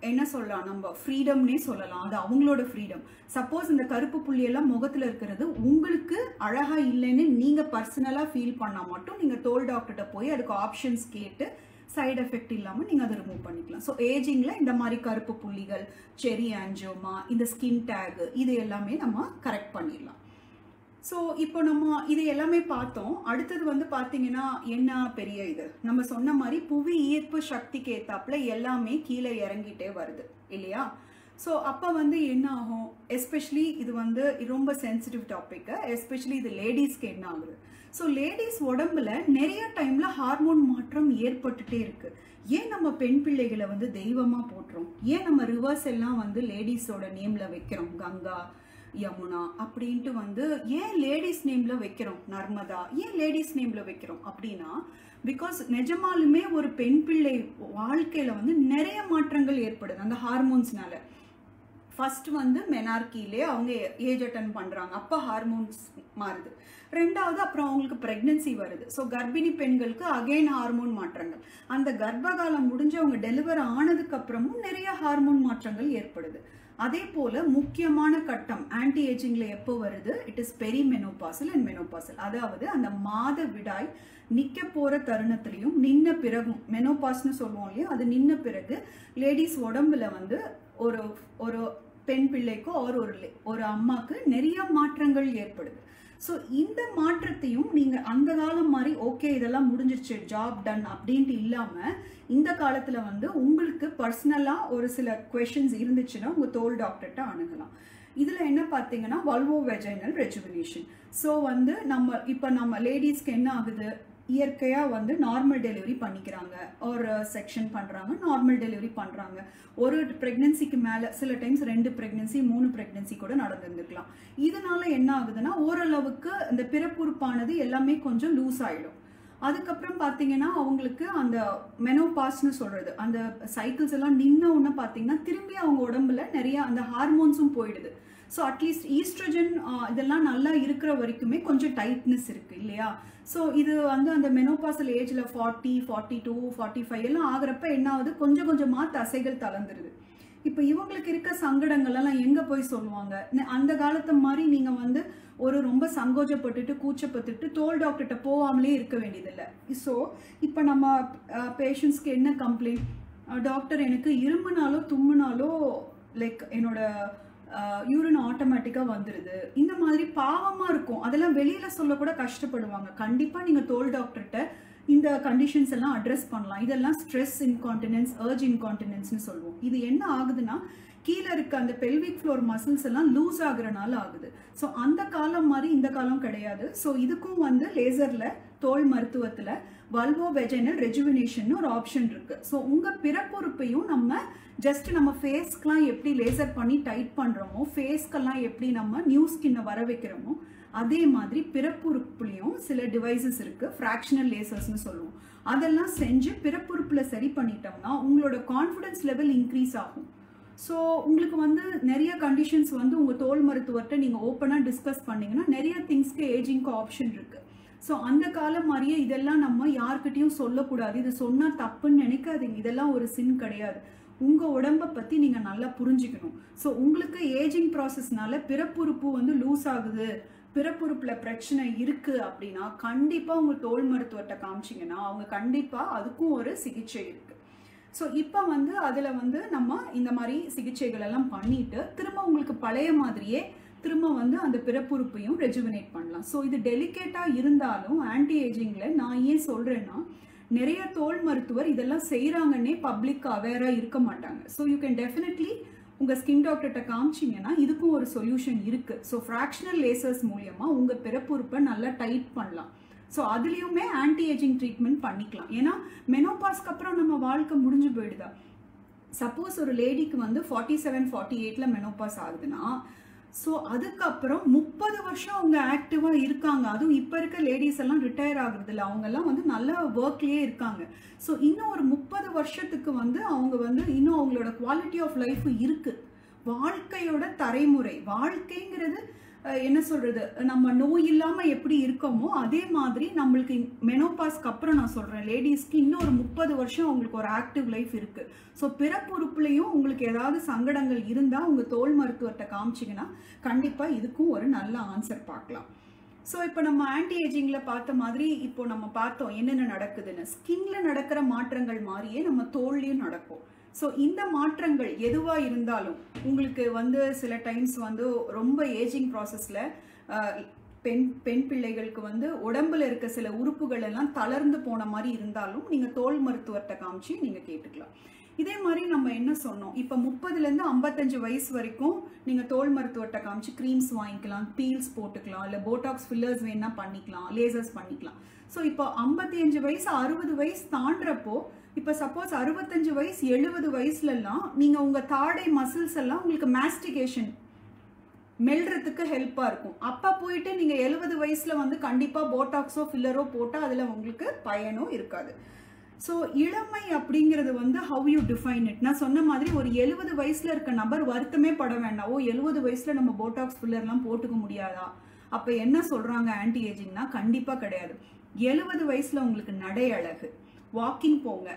என்ன சொல்லலாம், நம்ம ஃப்ரீடம்னே சொல்லலாம். அது அவங்களோட ஃப்ரீடம். சப்போஸ் இந்த கருப்பு புள்ளி எல்லாம் முகத்துல இருக்கிறது உங்களுக்கு அழகா இல்லைன்னு நீங்க பர்சனலா ஃபீல் பண்ணா மட்டும் நீங்க தோல் டாக்டர்கிட்ட போய் அதுக்கு ஆப்ஷன்ஸ் கேட்டு சைடு எஃபெக்ட் இல்லாம நீங்க அதை ரிமூவ் பண்ணிக்கலாம். ஸோ ஏஜிங்ல இந்த மாதிரி கருப்பு புள்ளிகள், செரி ஆன்ஜியோமா, இந்த ஸ்கின் டேக், இது எல்லாமே நம்ம கரெக்ட் பண்ணிடலாம். ஸோ இப்போ நம்ம இது எல்லாமே பார்த்தோம். அடுத்தது வந்து பார்த்தீங்கன்னா என்ன பெரிய இது, நம்ம சொன்ன மாதிரி புவி ஈர்ப்பு சக்திக்கு ஏத்தாப்புல எல்லாமே கீழே இறங்கிட்டே வருது இல்லையா. ஸோ அப்போ வந்து என்ன ஆகும், எஸ்பெஷலி இது வந்து ரொம்ப சென்சிட்டிவ் டாபிக், எஸ்பெஷலி இது லேடிஸ்க்கு என்ன ஆகுது. ஸோ லேடிஸ் உடம்புல நிறைய டைம்ல ஹார்மோன் மாற்றம் ஏற்பட்டுட்டே இருக்கு. ஏன் நம்ம பெண் பிள்ளைகளை வந்து தெய்வமா போட்டுறோம், ஏன் நம்ம ரிவர்ஸ் எல்லாம் வந்து லேடிஸோட நேம்ல வைக்கிறோம், கங்கா யமுனா அப்படின்ட்டு வந்து ஏன் லேடிஸ் நேம்ல வைக்கிறோம், நர்மதா ஏன் லேடிஸ் நேம்ல வைக்கிறோம் அப்படின்னா, பிகாஸ் நிஜமாலுமே ஒரு பெண் பிள்ளை வாழ்க்கையில வந்து நிறைய மாற்றங்கள் ஏற்படுது அந்த ஹார்மோன்ஸ்னால. ஃபர்ஸ்ட் வந்து மெனார்கிலே அவங்க ஏஜ் அட்டன் பண்றாங்க, அப்ப ஹார்மோன்ஸ் மாறுது. ரெண்டாவது அப்புறம் அவங்களுக்கு பிரெக்னன்சி வருது. ஸோ கர்ப்பிணி பெண்களுக்கு அகைன் ஹார்மோன் மாற்றங்கள். அந்த கர்ப்பகாலம் முடிஞ்சு அவங்க டெலிவர் ஆனதுக்கு அப்புறமும் நிறைய ஹார்மோன் மாற்றங்கள் ஏற்படுது. அதே போல முக்கியமான கட்டம் ஆன்டி ஏஜிங்ல எப்போ வருது, it is perimenopausal and menopausal. அதாவது அந்த மாத விடாய் நிக்க போற தருணத்திலையும் நின்ன பிறகும், மெனோபாஸ்னு சொல்லுவோம் இல்லையா, அது நின்ன பிறகு லேடிஸ் உடம்புல வந்து ஒரு ஒரு பெண் பிள்ளைக்கோ ஒரு அம்மாக்கு நிறைய மாற்றங்கள் ஏற்படுது. ஸோ இந்த மாற்றத்தையும் நீங்க அந்த காலம் மாதிரி ஓகே இதெல்லாம் முடிஞ்சிருச்சு ஜாப் டன் அப்படின்ட்டு இல்லாம இந்த காலத்துல வந்து உங்களுக்கு பர்சனலா ஒரு சில குவெஷன்ஸ் இருந்துச்சுன்னா உங்க தோல் டாக்டர்கிட்ட அணுகலாம். இதுல என்ன பார்த்தீங்கன்னா வல்வோ வெஜைனல் ரெஜுவினேஷன். ஸோ வந்து நம்ம லேடிஸ்க்கு என்ன ஆகுது, இயற்கையா வந்து நார்மல் டெலிவரி பண்ணிக்கிறாங்க, ஒரு செக்ஷன் பண்றாங்க, நார்மல் டெலிவரி பண்றாங்க. ஒரு பிரெக்னன்சிக்கு மேல சில டைம்ஸ் 2 பிரெக்னன்சி 3 பிரெக்னன்சி கூட நடந்துருக்கலாம். இதனால என்ன ஆகுதுன்னா ஓரளவுக்கு இந்த பிறப்புறுப்பானது எல்லாமே கொஞ்சம் லூஸ் ஆயிடும். அதுக்கப்புறம் பாத்தீங்கன்னா அவங்களுக்கு அந்த மெனோபாஸ்னு சொல்றது அந்த சைக்கிள்ஸ் எல்லாம் நின்ன உடனே பாத்தீங்கன்னா திரும்பி அவங்க உடம்புல நிறைய அந்த ஹார்மோன்ஸும் போயிடுது. ஸோ அட்லீஸ்ட் ஈஸ்ட்ரஜன் இதெல்லாம் நல்லா இருக்கிற வரைக்குமே கொஞ்சம் டைட்னஸ் இருக்கு இல்லையா. ஸோ இது வந்து அந்த மெனோபாசல் ஏஜ்ல 40, 42, 45 எல்லாம் ஆகுறப்ப என்ன ஆகுது, கொஞ்சம் கொஞ்சமா தசைகள் தளர்ந்துருது. இப்போ இவங்களுக்கு இருக்க சங்கடங்கள் எல்லாம் எங்க போய் சொல்லுவாங்க. அந்த காலத்து மாதிரி நீங்க வந்து ஒரு ரொம்ப சங்கோஜப்பட்டுட்டு கூச்சப்பட்டுட்டு தோல் டாக்டர்கிட்ட போகாமலே இருக்க வேண்டியதில்லை. ஸோ இப்போ நம்ம பேஷண்ட்ஸ்க்கு என்ன கம்ப்ளைண்ட், டாக்டர் எனக்கு இருமுனாலோ தும்முனாலோ லைக் என்னோட யூரின் ஆட்டோமேட்டிக்காக வந்துடுது, இந்த மாதிரி பாவமாக இருக்கும். அதெல்லாம் வெளியில சொல்ல கூட கஷ்டப்படுவாங்க. கண்டிப்பாக நீங்கள் தோல் டாக்டர்கிட்ட இந்த கண்டிஷன்ஸ் எல்லாம் அட்ரஸ் பண்ணலாம். இதெல்லாம் ஸ்ட்ரெஸ் இன்கான்டினன்ஸ், அர்ஜ் இன்கான்டினன்ஸ்னு சொல்லுவோம். இது என்ன ஆகுதுன்னா கீழே இருக்க அந்த பெல்விக் ஃப்ளோர் மசில்ஸ் எல்லாம் லூஸ் ஆகுறனால ஆகுது. ஸோ அந்த காலம் மாதிரி இந்த காலம் கிடையாது. ஸோ இதுக்கும் வந்து லேசர்ல தோல் மருத்துவத்தில் வல்வோ வெஜைனல் ரெஜுவினேஷன் ஒரு ஆப்ஷன் இருக்கு. ஸோ உங்க பிறப்புறுப்பையும் நம்ம ஜஸ்ட் நம்ம ஃபேஸ்க்கெலாம் எப்படி லேசர் பண்ணி டைட் பண்ணுறோமோ, ஃபேஸ்க்கெல்லாம் எப்படி நம்ம நியூ ஸ்கின்னை வர வைக்கிறோமோ, அதே மாதிரி பிறப்புறுப்புலையும் சில டிவைசஸ் இருக்கு, ஃப்ராக்ஷனல் லேசர்ஸ்னு சொல்லுவோம். அதெல்லாம் செஞ்சு பிறப்புறுப்பில் சரி பண்ணிட்டோம்னா உங்களோட கான்ஃபிடன்ஸ் லெவல் இன்க்ரீஸ் ஆகும். ஸோ உங்களுக்கு வந்து நிறைய கண்டிஷன்ஸ் வந்து உங்கள் தோல் மருத்துவர்கிட்ட நீங்கள் ஓப்பனாக டிஸ்கஸ் பண்ணிங்கன்னா நிறைய திங்ஸ்க்கு ஏஜிங்க்கு ஆப்ஷன் இருக்குது. ஸோ அந்த காலம் மாதிரியே இதெல்லாம் நம்ம யார்கிட்டையும் சொல்லக்கூடாது, இது சொன்னால் தப்புன்னு நினைக்காதீங்க. இதெல்லாம் ஒரு சின் கிடையாது. உங்கள் உடம்பை பற்றி நீங்கள் நல்லா புரிஞ்சுக்கணும். ஸோ உங்களுக்கு ஏஜிங் ப்ராசஸ்னால பிறப்புறுப்பு வந்து லூஸ் ஆகுது, பிறப்புறுப்புல பிரச்சனை இருக்கு அப்படின்னா கண்டிப்பா உங்க தோல் மருத்துவர்கிட்ட காமிச்சிங்கன்னா அவங்க கண்டிப்பா அதுக்கும் ஒரு சிகிச்சை இருக்கு. ஸோ இப்போ வந்து அதில் வந்து நம்ம இந்த மாதிரி சிகிச்சைகள் எல்லாம் பண்ணிட்டு திரும்ப உங்களுக்கு பழைய மாதிரியே திரும்ப வந்து அந்த பிறப்புறுப்பையும் ரெஜுவினேட் பண்ணலாம். ஸோ இது டெலிகேட்டாக இருந்தாலும் ஆன்டி ஏஜிங்கில் நான் ஏன் சொல்கிறேன்னா, நிறைய தோல் மருத்துவர் இதெல்லாம் செய்கிறாங்கன்னே பப்ளிக் அவேராக இருக்க மாட்டாங்க. ஸோ யூ கேன் டெஃபினெட்லி உங்கள் ஸ்கின் டாக்டர்கிட்ட காமிச்சிங்கன்னா இதுக்கும் ஒரு சொல்யூஷன் இருக்குது. ஸோ ஃப்ராக்ஷனல் லேசர்ஸ் மூலியமாக உங்கள் பிறப்புறுப்பை நல்லா டைட் பண்ணலாம். ஸோ அதுலேயுமே ஆன்டி ஏஜிங் ட்ரீட்மெண்ட் பண்ணிக்கலாம். ஏன்னா மெனோபாஸ்க்கு அப்புறம் நம்ம வாழ்க்கை முடிஞ்சு போயிடுதா. சப்போஸ் ஒரு லேடிக்கு வந்து 47-48 மெனோபாஸ் ஆகுதுன்னா, ஸோ அதுக்கப்புறம் 30 வருஷம் அவங்க ஆக்டிவாக இருக்காங்க. அதுவும் இப்போ இருக்க லேடிஸ் எல்லாம் ரிட்டையர் ஆகுறது இல்லை, அவங்கெல்லாம் வந்து நல்ல ஒர்க்லேயே இருக்காங்க. ஸோ இன்னும் ஒரு 30 வருஷத்துக்கு வந்து அவங்க வந்து இன்னும் அவங்களோட குவாலிட்டி ஆஃப் லைஃப் இருக்குது. வாழ்க்கையோட தரைமுறை, வாழ்க்கைங்கிறது என்ன சொல்றது, நம்ம நோய் இல்லாமல் எப்படி இருக்கோமோ அதே மாதிரி நம்மளுக்கு மெனோபாஸ்க்கு அப்புறம் நான் சொல்கிறேன் லேடிஸ்க்கு இன்னும் ஒரு 30 வருஷம் அவங்களுக்கு ஒரு ஆக்டிவ் லைஃப் இருக்குது. ஸோ பிறப்புறுப்புலையும் உங்களுக்கு ஏதாவது சங்கடங்கள் இருந்தால் உங்கள் தோல் மருத்துவர்கிட்ட காமிச்சிங்கன்னா கண்டிப்பாக இதுக்கும் ஒரு நல்ல ஆன்சர் பார்க்கலாம். ஸோ இப்போ நம்ம ஆன்டி ஏஜிங்கில் பார்த்த மாதிரி இப்போ நம்ம பார்த்தோம் என்னென்ன நடக்குதுன்னு. ஸ்கின்ல நடக்கிற மாற்றங்கள் மாதிரியே நம்ம தோல்லையும் நடக்கும். ஸோ இந்த மாற்றங்கள் எதுவாக இருந்தாலும் உங்களுக்கு வந்து சில டைம்ஸ் வந்து ரொம்ப ஏஜிங் ப்ராசஸில் பெண் பிள்ளைகளுக்கு வந்து உடம்புல இருக்க சில உறுப்புகள் எல்லாம் தளர்ந்து போன மாதிரி இருந்தாலும் நீங்கள் தோல் மருத்துவர்கிட்ட காமிச்சு நீங்கள் கேட்டுக்கலாம். இதே மாதிரி நம்ம என்ன சொன்னோம், இப்போ 30லேருந்து 55 வயசு வரைக்கும் நீங்கள் தோல் மருத்துவர்கிட்ட காமிச்சு க்ரீம்ஸ் வாங்கிக்கலாம், பீல்ஸ் போட்டுக்கலாம், இல்லை போட்டாக்ஸ் ஃபில்லர்ஸ் வேணா பண்ணிக்கலாம், லேசர்ஸ் பண்ணிக்கலாம். ஸோ இப்போ 55 வயசு 60 வயசு தாண்டறப்போ இப்போ சப்போஸ் 65 வயசு 70 வயசுலலாம் நீங்கள் உங்கள் தாடை மசில்ஸ் எல்லாம் உங்களுக்கு மாஸ்டிகேஷன் மெல்றதுக்கு ஹெல்ப்பாக இருக்கும். அப்போ போயிட்டு நீங்கள் 70 வயசில் வந்து கண்டிப்பாக போட்டாக்ஸோ ஃபில்லரோ போட்டால் அதில் உங்களுக்கு பயனோ இருக்காது. ஸோ இளமை அப்படிங்கிறது வந்து ஹவ் யூ டிஃபைன் இட். நான் சொன்ன மாதிரி ஒரு 70 வயசில் இருக்க நபர் வருத்தமே பட வேண்டாம், ஓ 70 வயசில் நம்ம போட்டாக்ஸ் ஃபில்லர்லாம் போட்டுக்க முடியாதா, அப்போ என்ன சொல்கிறாங்க ஆன்டி ஏஜிங்னா கண்டிப்பாக கிடையாது. 70 வயசில் உங்களுக்கு நடை அழகு, வாக்கிங் போங்க,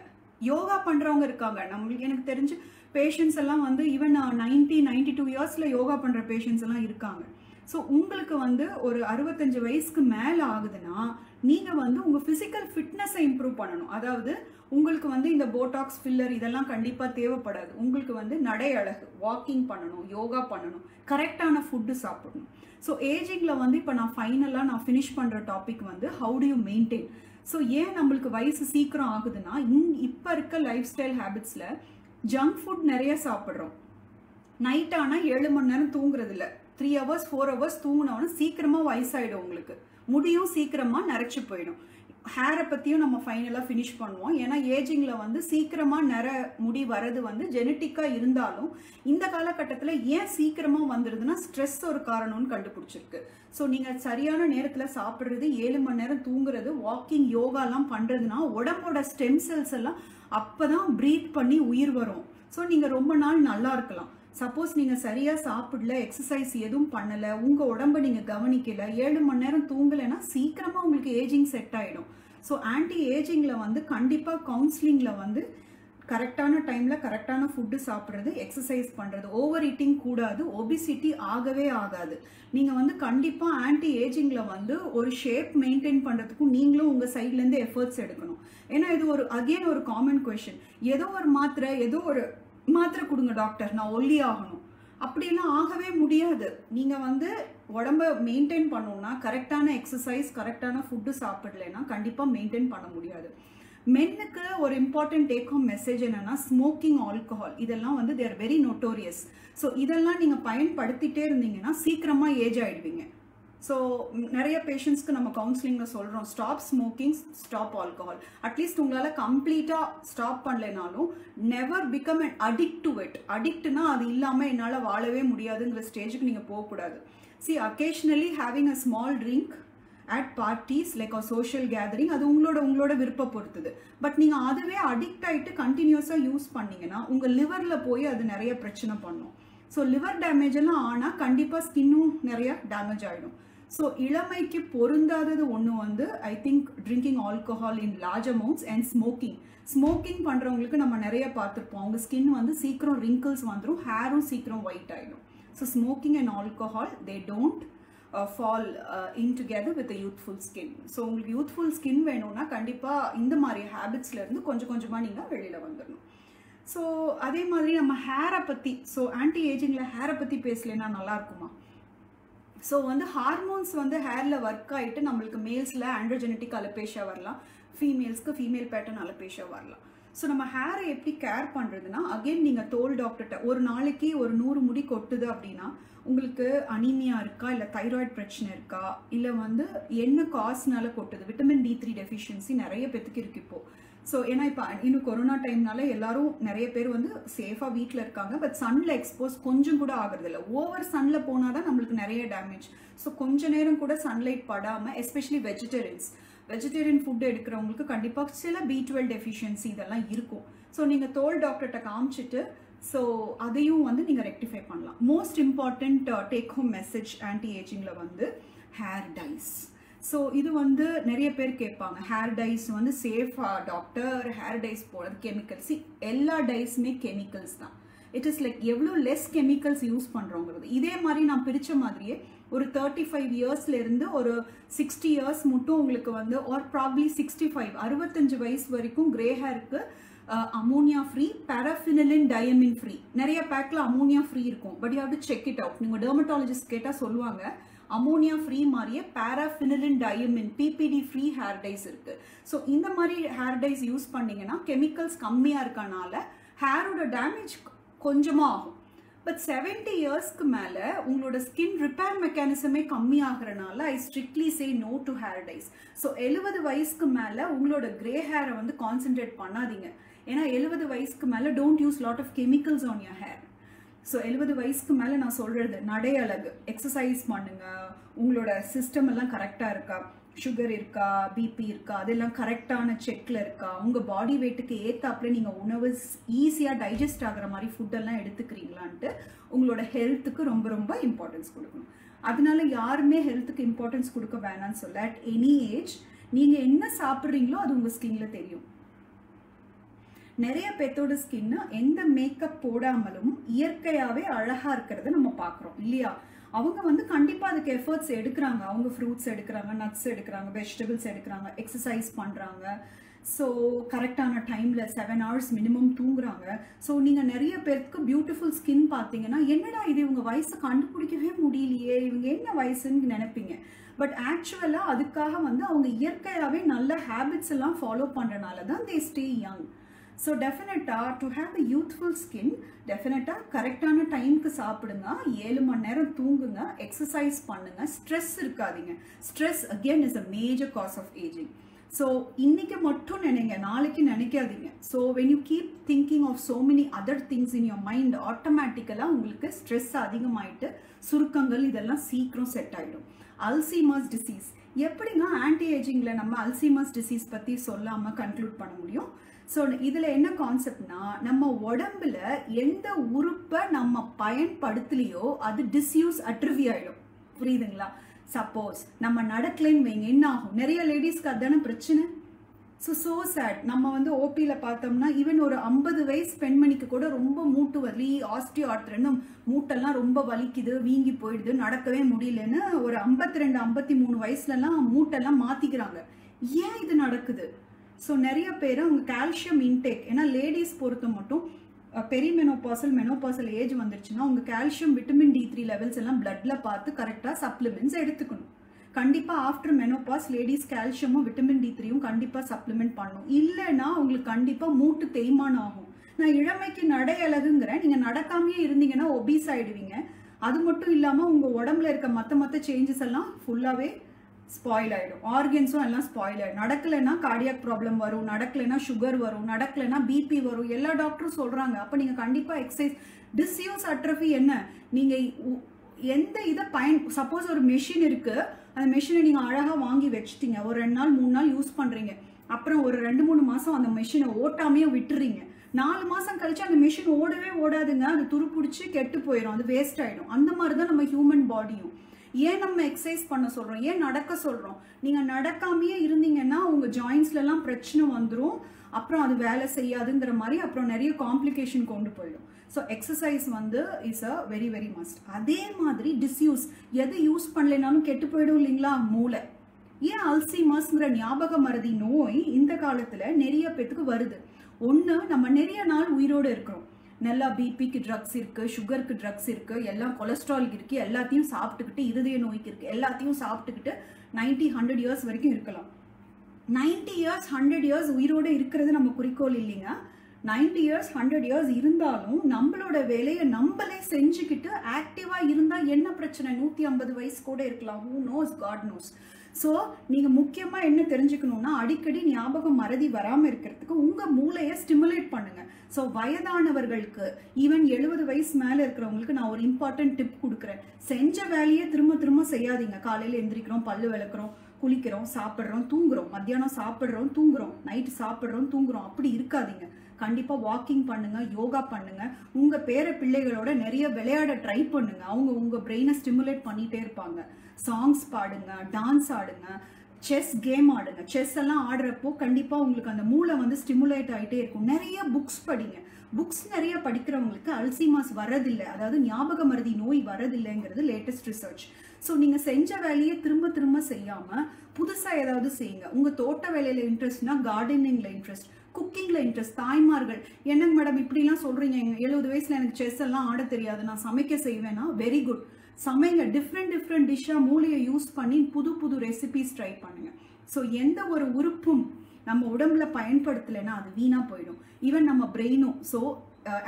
யோகா பண்ணுறவங்க இருக்காங்க. நம்மளுக்கு எனக்கு தெரிஞ்சு பேஷண்ட்ஸ் எல்லாம் வந்து ஈவன் 90-92 இயர்ஸில் யோகா பண்ணுற பேஷண்ட்ஸ் எல்லாம் இருக்காங்க. ஸோ உங்களுக்கு வந்து ஒரு 65 வயசுக்கு மேலே ஆகுதுன்னா நீங்கள் வந்து உங்கள் ஃபிசிக்கல் ஃபிட்னஸை இம்ப்ரூவ் பண்ணணும். அதாவது உங்களுக்கு வந்து இந்த போட்டாக்ஸ் ஃபில்லர் இதெல்லாம் கண்டிப்பாக தேவைப்படாது. உங்களுக்கு வந்து நடை அழகு, வாக்கிங் பண்ணணும், யோகா பண்ணணும், கரெக்டான ஃபுட்டு சாப்பிடணும். ஸோ ஏஜிங்கில் வந்து இப்போ நான் ஃபைனலாக நான் ஃபினிஷ் பண்ணுற டாபிக் வந்து how to you maintain. So ஏன் நம்மளுக்கு வயசு சீக்கிரம் ஆகுதுன்னா, இப்போ இருக்க லைஃப் ஸ்டைல் ஹேபிட்ஸில் ஜங்க் ஃபுட் நிறைய சாப்பிட்றோம். நைட் ஆனால் 7 மணி நேரம் தூங்குறது இல்லை, 3 hours 4 hours தூங்கினோன்னா சீக்கிரமாக வயசாகிடும், உங்களுக்கு முடியும் சீக்கிரமாக நரைச்சி போயிடும். ஹேரை பற்றியும் நம்ம ஃபைனலாக ஃபினிஷ் பண்ணுவோம். ஏன்னா ஏஜிங்கில் வந்து சீக்கிரமாக முடி வரது வந்து ஜெனட்டிக்காக இருந்தாலும் இந்த காலகட்டத்தில் ஏன் சீக்கிரமாக வந்துடுதுன்னா ஸ்ட்ரெஸ் ஒரு காரணம்னு கண்டுபிடிச்சிருக்கு. ஸோ நீங்கள் சரியான நேரத்தில் சாப்பிட்றது, 7 மணி நேரம் தூங்குறது, வாக்கிங், யோகாலாம் பண்ணுறதுனா உடம்போட ஸ்டெம் செல்ஸ் எல்லாம் அப்போ தான் ப்ரீத் பண்ணி உயிர் வரும். ஸோ நீங்கள் ரொம்ப நாள் நல்லா இருக்கலாம். சப்போஸ் நீங்கள் சரியாக சாப்பிடல, எக்ஸசைஸ் எதுவும் பண்ணலை, உங்கள் உடம்பை நீங்கள் கவனிக்கலை, 7 மணி நேரம் தூங்கலைன்னா சீக்கிரமாக உங்களுக்கு ஏஜிங் செட் ஆகிடும். ஸோ ஆன்டி ஏஜிங்கில் வந்து கண்டிப்பாக கவுன்சிலிங்கில் வந்து கரெக்டான டைமில் கரெக்டான ஃபுட்டு சாப்பிட்றது, எக்ஸசைஸ் பண்ணுறது, ஓவர் ஈட்டிங் கூடாது, ஒபிசிட்டி ஆகவே ஆகாது. நீங்கள் வந்து கண்டிப்பாக ஆன்டி ஏஜிங்கில் வந்து ஒரு ஷேப் மெயின்டைன் பண்ணுறதுக்கும் நீங்களும் உங்கள் சைட்லேருந்து எஃபர்ட்ஸ் எடுக்கணும். ஏன்னா இது ஒரு அகெயின் ஒரு காமன் கொஷின், ஏதோ ஒரு மாத்திரை கொடுங்க டாக்டர் நான் ஒல்லி ஆகணும், அப்படிலாம் ஆகவே முடியாது. நீங்கள் வந்து உடம்ப மெயின்டைன் பண்ணணும்னா கரெக்டான எக்ஸசைஸ், கரெக்டான ஃபுட்டு சாப்பிடலைன்னா கண்டிப்பாக மெயின்டைன் பண்ண முடியாது. மென்னுக்கு ஒரு இம்பார்ட்டன்ட் டேக் ஹோம் மெசேஜ் என்னன்னா, ஸ்மோக்கிங், ஆல்கஹால் இதெல்லாம் வந்து தேர் வெரி நோட்டோரியஸ். ஸோ இதெல்லாம் நீங்கள் பயன்படுத்திட்டே இருந்தீங்கன்னா சீக்கிரமாக ஏஜ் ஆகிடுவீங்க. ஸோ நிறைய பேஷண்ட்ஸ்க்கு நம்ம கவுன்சிலிங்கில் சொல்கிறோம், stop smoking, stop alcohol. At least உங்களால் கம்ப்ளீட்டாக ஸ்டாப் பண்ணலைனாலும் never become an addict to it. அடிக்ட்னா அது இல்லாமல் என்னால் வாழவே முடியாதுங்கிற ஸ்டேஜுக்கு நீங்கள் போகக்கூடாது. See occasionally having a small drink at parties like a social gathering, அது உங்களோட விருப்பம் பொறுத்தது. பட் நீங்கள் அதுவே அடிக்ட் ஆகிட்டு கண்டினியூஸாக யூஸ் பண்ணிங்கன்னா உங்கள் லிவரில் போய் அது நிறைய பிரச்சனை பண்ணும். ஸோ லிவர் டேமேஜ் எல்லாம் ஆனால் கண்டிப்பாக ஸ்கின்னும் நிறைய டேமேஜ் ஆகிடும். ஸோ இளமைக்கு பொருந்தாதது ஒன்று வந்து I think drinking alcohol in large amounts and smoking பண்ணுறவங்களுக்கு நம்ம நிறைய பார்த்துருப்போம், அவங்க ஸ்கின் வந்து சீக்கிரம் ரிங்கிள்ஸ் வந்துடும், ஹேரும் சீக்கிரம் ஒயிட் ஆகிடும். So smoking and alcohol they don't fall in together with youthful skin. So உங்களுக்கு யூத்ஃபுல் ஸ்கின் வேணும்னா கண்டிப்பாக இந்த மாதிரி ஹேபிட்ஸ்லேருந்து கொஞ்சம் கொஞ்சமாக நீங்கள் வெளியில் வந்துடணும். ஸோ அதே மாதிரி நம்ம ஹேரை பற்றி, ஸோ ஆன்டி ஏஜிங்கில் ஹேரை பற்றி பேசலைன்னா நல்லா இருக்குமா? ஸோ வந்து ஹார்மோன்ஸ் வந்து ஹேரில் ஒர்க் ஆகிட்டு நம்மளுக்கு மேல்ஸில் ஆண்ட்ரோஜெனட்டிக் அலோபேஷியா வரலாம், ஃபீமேல்ஸ்க்கு ஃபீமேல் பேட்டர்ன் அலோபேஷியா வரலாம். ஸோ நம்ம ஹேரை எப்படி கேர் பண்ணுறதுன்னா, அகெயின் நீங்கள் தோல் டாக்டர்கிட்ட ஒரு நாளைக்கு ஒரு 100 முடி கொட்டுது அப்படின்னா உங்களுக்கு அனீமியா இருக்கா, இல்லை தைராய்டு பிரச்சனை இருக்கா, இல்லை வந்து என்ன காஸ்னால கொட்டுது, விட்டமின் D3 டெஃபிஷியன்சி நிறைய பேத்துக்கு இருக்கு இப்போது. ஸோ ஏன்னா இப்போ இன்னும் கொரோனா டைம்னால எல்லாரும் நிறைய பேர் வந்து சேஃபாக வீட்டில் இருக்காங்க. பட் சன்னில் எக்ஸ்போஸ் கொஞ்சம் கூட ஆகுறது இல்லை. ஓவர் சன்னில் போனால் தான் நம்மளுக்கு நிறைய டேமேஜ். ஸோ கொஞ்ச நேரம் கூட சன்லைட் படாமல், எஸ்பெஷலி வெஜிடேரியன் ஃபுட் எடுக்கிறவங்களுக்கு கண்டிப்பாக சில B12 டெஃபிஷியன்சி இதெல்லாம் இருக்கும். ஸோ நீங்கள் தோல் டாக்டர்கிட்ட காமிச்சிட்டு ஸோ அதையும் வந்து நீங்கள் ரெக்டிஃபை பண்ணலாம். Most important take home message anti ஏஜிங்கில் வந்து ஹேர் டைஸ். ஸோ இது வந்து நிறைய பேர் கேட்பாங்க, ஹேர் டைஸ் வந்து சேஃபா டாக்டர், ஹேர் டைஸ் போடுறது கெமிக்கல்ஸ். எல்லா டைஸுமே கெமிக்கல்ஸ் தான். இட் இஸ் லைக் எவ்வளோ லெஸ் கெமிக்கல்ஸ் யூஸ் பண்ணுறோங்கிறது. இதே மாதிரி நான் பிரித்த மாதிரியே ஒரு 35 இயர்ஸ்லேருந்து ஒரு 60 இயர்ஸ் மட்டும் உங்களுக்கு வந்து, ஆர் ப்ராப்ளி 65 65 வயசு வரைக்கும் கிரே ஹேருக்கு ammonia free, paraphenylene diamine free. நிறைய பேக்கில் அமோனியா ஃப்ரீ இருக்கும். But you have to check it out. நீங்கள் டெர்மட்டாலஜிஸ்ட் கேட்டால் சொல்லுவாங்க அமோனியா ஃப்ரீ மாதிரியே paraphenylene diamine PPD free hair dyes இருக்கு. ஸோ இந்த மாதிரி ஹேர் டைஸ் யூஸ் பண்ணீங்கன்னா கெமிக்கல்ஸ் கம்மியாக இருக்கனால ஹேரோட டேமேஜ் கொஞ்சமாக ஆகும். பட் 70 இயர்ஸ்க்கு மேலே உங்களோட ஸ்கின் ரிப்பேர் மெக்கானிசமே கம்மியாகிறனால I strictly say no to hair dyes. So 70 வயசுக்கு மேலே உங்களோட கிரே ஹேரை வந்து கான்சென்ட்ரேட் பண்ணாதீங்க. ஏன்னா 70 வயசுக்கு மேலே don't use lot of chemicals on your hair. So 70 வயசுக்கு மேலே நான் சொல்கிறது நடை அழகு, எக்ஸசைஸ் பண்ணுங்க, உங்களோட சிஸ்டம் எல்லாம் கரெக்டாக இருக்கா, சுகர் இருக்கா, பிபி இருக்கா, அதெல்லாம் கரெக்டான செக்கில் இருக்கா, உங்கள் பாடி வெயிட்டுக்கு ஏற்றாப்புல நீங்கள் உணவு ஈஸியாக டைஜஸ்ட் ஆகிற மாதிரி ஃபுட்டெல்லாம் எடுத்துக்கிறீங்களான்ட்டு உங்களோட ஹெல்த்துக்கு ரொம்ப ரொம்ப இம்பார்ட்டன்ஸ் கொடுக்கணும். அதனால யாருமே ஹெல்த்துக்கு இம்பார்ட்டன்ஸ் கொடுக்க வேணாம்னு சொல்ல. அட் எனி ஏஜ் நீங்கள் என்ன சாப்பிட்றீங்களோ அது உங்கள் ஸ்கின்ல தெரியும். நிறைய பேத்தோட ஸ்கின் எந்த மேக்கப் போடாமலும் இயற்கையாகவே அழகாக இருக்கிறத நம்ம பார்க்குறோம் இல்லையா? அவங்க வந்து கண்டிப்பாக அதுக்கு எஃபர்ட்ஸ் எடுக்கிறாங்க. அவங்க ஃப்ரூட்ஸ் எடுக்கிறாங்க, நட்ஸ் எடுக்கிறாங்க, வெஜிடபிள்ஸ் எடுக்கிறாங்க, எக்ஸசைஸ் பண்ணுறாங்க. ஸோ கரெக்டான டைமில் 7 hours மினிமம் தூங்குறாங்க. ஸோ நீங்கள் நிறைய பேருக்கு பியூட்டிஃபுல் ஸ்கின் பார்த்தீங்கன்னா என்னடா இது இவங்க வயசை கண்டுபிடிக்கவே முடியலையே, இவங்க என்ன வயசுன்னு நினைப்பீங்க. பட் ஆக்சுவலாக அதுக்காக வந்து அவங்க இயற்கையாகவே நல்ல ஹேபிட்ஸ் எல்லாம் ஃபாலோ பண்ணுறனால தான் தே ஸ்டே யங். ஸோ டெஃபினட்டாக to have a youthful skin டெஃபினட்டாக கரெக்டான டைமுக்கு சாப்பிடுங்க, 7 மணி நேரம் தூங்குங்க, எக்ஸசைஸ் பண்ணுங்க, ஸ்ட்ரெஸ் இருக்காதீங்க. Stress again is a major cause of ageing. So இன்னைக்கு மட்டும் நினைங்க, நாளைக்கு நினைக்காதீங்க. So when you keep thinking of so many other things in your mind ஆட்டோமேட்டிக்கலாக உங்களுக்கு ஸ்ட்ரெஸ் அதிகமாயிட்டு சுருக்கங்கள் இதெல்லாம் சீக்கிரம் செட் ஆகிடும். அல்சீமர்ஸ் டிசீஸ் எப்படிங்க ஆன்டி ஏஜிங்கில் நம்ம அல்சீமர்ஸ் டிசீஸ் பற்றி சொல்லாமல் கன்க்ளூட் பண்ண முடியும்? ஸோ இதில் என்ன கான்செப்ட்னா, நம்ம உடம்புல எந்த உறுப்பை நம்ம பயன்படுத்தலையோ அது டிஸ்யூஸ் அட்ரிவி ஆகிடும். புரியுதுங்களா? சப்போஸ் நம்ம நடக்கலைன்னு வைங்க, என்ன ஆகும்? நிறைய லேடிஸ்க்கு அதுதானே பிரச்சனை. So sad. நம்ம வந்து ஓபியில் பார்த்தோம்னா ஈவன் ஒரு 50 வயசு பெண்மணிக்கு கூட ரொம்ப மூட்டு வலி, ஆஸ்டியோ ஆர்த்ரன்னு மூட்டெல்லாம் ரொம்ப வலிக்குது, வீங்கி போயிடுது, நடக்கவே முடியலன்னு ஒரு 52 53 வயசுலலாம் மூட்டெல்லாம் மாற்றிக்கிறாங்க. ஏன் இது நடக்குது? ஸோ நிறைய பேர் அவங்க கால்சியம் இன்டேக், ஏன்னா லேடிஸ் பொறுத்த மட்டும் மெனோபாசல் ஏஜ் வந்துருச்சுன்னா அவங்க கால்சியம், விட்டமின் D3 லெவல்ஸ் எல்லாம் பிளட்ல பார்த்து கரெக்டாக சப்ளிமெண்ட்ஸ் எடுத்துக்கணும். கண்டிப்பாக ஆஃப்டர் மெனோபாஸ் லேடிஸ் கால்சியமும் விட்டமின் D3யும் கண்டிப்பாக சப்ளிமெண்ட் பண்ணணும். இல்லைன்னா உங்களுக்கு கண்டிப்பாக மூட்டு தேய்மானம் ஆகும். நான் இளமைக்கு நடை அழகுங்கிறேன், நீங்கள் நடக்காமையே இருந்தீங்கன்னா ஒபீஸ் ஆகிடுவீங்க. அது மட்டும் இல்லாமல் உங்கள் உடம்புல இருக்க மற்ற சேஞ்சஸ் எல்லாம் ஃபுல்லாகவே ஸ்பாயில் ஆகிடும். ஆர்கன்ஸும் எல்லாம் ஸ்பாயில் ஆகிடும். நடக்கலைன்னா கார்டியாக் ப்ராப்ளம் வரும், நடக்கலைன்னா சுகர் வரும், நடக்கலைன்னா பிபி வரும், எல்லா டாக்டரும் சொல்கிறாங்க. அப்போ நீங்கள் கண்டிப்பாக எக்ஸசைஸ். டிஸ்யூஸ் அட்ரஃபி என்ன? நீங்கள் எந்த இதை சப்போஸ் ஒரு மெஷின் இருக்குது, அந்த மெஷினை நீங்கள் அழகாக வாங்கி வச்சுட்டீங்க, ஒரு 2 நாள் 3 நாள் யூஸ் பண்ணுறீங்க, அப்புறம் ஒரு 2-3 மாதம் அந்த மெஷினை ஓட்டாமையே விட்டுறீங்க. 4 மாதம் கழிச்சு அந்த மெஷின் ஓடவே ஓடாதுங்க, அது துருப்பிடிச்சு கெட்டு போயிடும், அது வேஸ்ட் ஆகிடும். அந்த மாதிரி தான் நம்ம ஹியூமன் பாடியும். ஏன் நம்ம எக்ஸசைஸ் பண்ண சொல்கிறோம், ஏன் நடக்க சொல்கிறோம்? நீங்கள் நடக்காமையே இருந்தீங்கன்னா உங்கள் ஜாயின்ஸ்லலாம் பிரச்சனை வந்துடும். அப்புறம் அது வேலை செய்யாதுங்கிற மாதிரி அப்புறம் நிறைய காம்ப்ளிகேஷன் கொண்டு போயிடும். ஸோ எக்ஸசைஸ் வந்து is a very very must. அதே மாதிரி டிஸ்யூஸ், எது யூஸ் பண்ணலைனாலும் கெட்டு போயிடும் இல்லைங்களா? மூளை. ஏன் அல்சைமர்ஸ்ங்கிற ஞாபக மறதி நோய் இந்த காலத்தில் நிறைய பேத்துக்கு வருது? ஒன்று, நம்ம நிறைய நாள் உயிரோடு இருக்கிறோம், நல்லா பிபிக்கு ட்ரக்ஸ் இருக்குது, சுகருக்கு ட்ரக்ஸ் இருக்குது, எல்லாம் கொலஸ்ட்ராலுக்கு இருக்குது, எல்லாத்தையும் சாப்பிட்டுக்கிட்டு, இருதய நோய்க்கு இருக்குது, எல்லாத்தையும் சாப்பிட்டுக்கிட்டு 90-100 இயர்ஸ் வரைக்கும் இருக்கலாம். 90 இயர்ஸ் 100 இயர்ஸ் உயிரோடு இருக்கிறது நம்ம குறிக்கோள் இல்லைங்க. 90 இயர்ஸ் 100 இயர்ஸ் இருந்தாலும் நம்மளோட வேலையை நம்மளே செஞ்சுக்கிட்டு ஆக்டிவாக இருந்தால் என்ன பிரச்சனை? 150 வயசு கூட இருக்கலாம். Who knows, God knows. So நீங்கள் முக்கியமாக என்ன தெரிஞ்சுக்கணுன்னா, அடிக்கடி ஞாபகம் மறதி வராமல் இருக்கிறதுக்கு உங்கள் மூளையை ஸ்டிமுலேட் பண்ணுங்கள். ஸோ வயதானவர்களுக்கு, ஈவன் 70 வயசு மேலே இருக்கிறவங்களுக்கு நான் ஒரு இம்பார்ட்டன்ட் டிப் கொடுக்குறேன். செஞ்ச வேலையை திரும்ப திரும்ப செய்யாதீங்க. காலையில் எந்திரிக்கிறோம், பல்லு விளக்குறோம், குளிக்கிறோம், சாப்பிட்றோம், தூங்குறோம், மத்தியானம் சாப்பிட்றோம், தூங்குறோம், நைட்டு சாப்பிட்றோம், தூங்குறோம், அப்படி இருக்காதீங்க. கண்டிப்பாக வாக்கிங் பண்ணுங்க, யோகா பண்ணுங்க, உங்கள் பேர பிள்ளைகளோட நிறைய விளையாட ட்ரை பண்ணுங்க. அவங்க உங்கள் பிரெயினை ஸ்டிமுலேட் பண்ணிகிட்டே இருப்பாங்க. சாங்ஸ் பாடுங்க, டான்ஸ் ஆடுங்க, செஸ் கேம் ஆடுங்க. செஸ் எல்லாம் ஆடுறப்போ கண்டிப்பாக உங்களுக்கு அந்த மூளை வந்து ஸ்டிமுலேட் ஆகிட்டே இருக்கும். நிறைய புக்ஸ் படிங்க. புக்ஸ் நிறைய படிக்கிறவங்களுக்கு அல்சைமர்ஸ் வரதில்லை, அதாவது ஞாபக மறதி நோய் வரதில்லைங்கிறது லேட்டஸ்ட் ரிசர்ச். ஸோ நீங்கள் செஞ்ச வேலையை திரும்ப திரும்ப செய்யாமல் புதுசாக ஏதாவது செய்யுங்க. உங்கள் தோட்ட வேலையில் இன்ட்ரெஸ்ட்னா கார்டனிங்கில் இன்ட்ரெஸ்ட், குக்கிங்கில் இன்ட்ரெஸ்ட். தாய்மார்கள், என்னங்க மேடம் இப்படிலாம் சொல்கிறீங்க, 70 வயசில் எனக்கு செஸ் எல்லாம் ஆட தெரியாது, நான் சமைக்க செய்வேன்னா வெரி குட், சமைங்க. டிஃப்ரெண்ட் டிஷ்ஷாக மூளையை யூஸ் பண்ணி புது புது ரெசிபிஸ் ட்ரை பண்ணுங்கள். ஸோ எந்த ஒரு உறுப்பும் நம்ம உடம்புல பயன்படுத்தலைன்னா அது வீணாக போயிடும். ஈவன் நம்ம பிரெயினும். ஸோ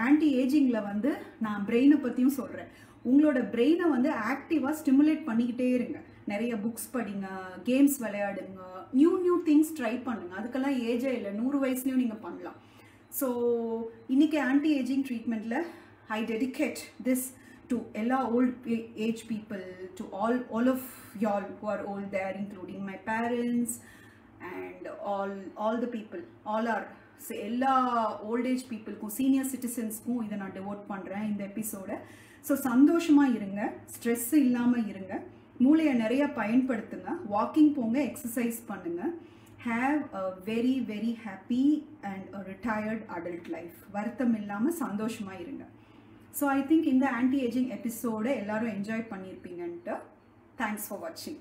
ஆன்டி ஏஜிங்கில் வந்து நான் பிரெயினை பற்றியும் சொல்கிறேன். உங்களோட பிரெயினை வந்து ஆக்டிவாக ஸ்டிமுலேட் பண்ணிக்கிட்டே இருங்க. நிறைய புக்ஸ் படிங்க, கேம்ஸ் விளையாடுங்க, நியூ திங்ஸ் ட்ரை பண்ணுங்க. அதுக்கெல்லாம் ஏஜே இல்லை, 100 வயசுலையும் நீங்கள் பண்ணலாம். ஸோ இன்னைக்கு ஆன்டி ஏஜிங் ட்ரீட்மெண்ட்டில் I dedicate this to all old age people, to all of y'all who are old there, including my parents and all the people, all are எல்லா old age பீப்புளுக்கும், senior சிட்டிசன்ஸ்க்கும் இதை நான் டிவோட் பண்ணுறேன் இந்த எபிசோடை. So சந்தோஷமாக இருங்க, stress இல்லாமல் இருங்க, மூளையை நிறைய பயன்படுத்துங்க, வாக்கிங் போங்க, எக்ஸசைஸ் பண்ணுங்கள். Have a very very happy and a retired adult life. வருத்தம் இல்லாமல் சந்தோஷமாக இருங்க. So I think in the anti-aging episode எல்லாரும் என்ஜாய் பண்ணியிருப்பீங்கன்ட்டு. Thanks for watching.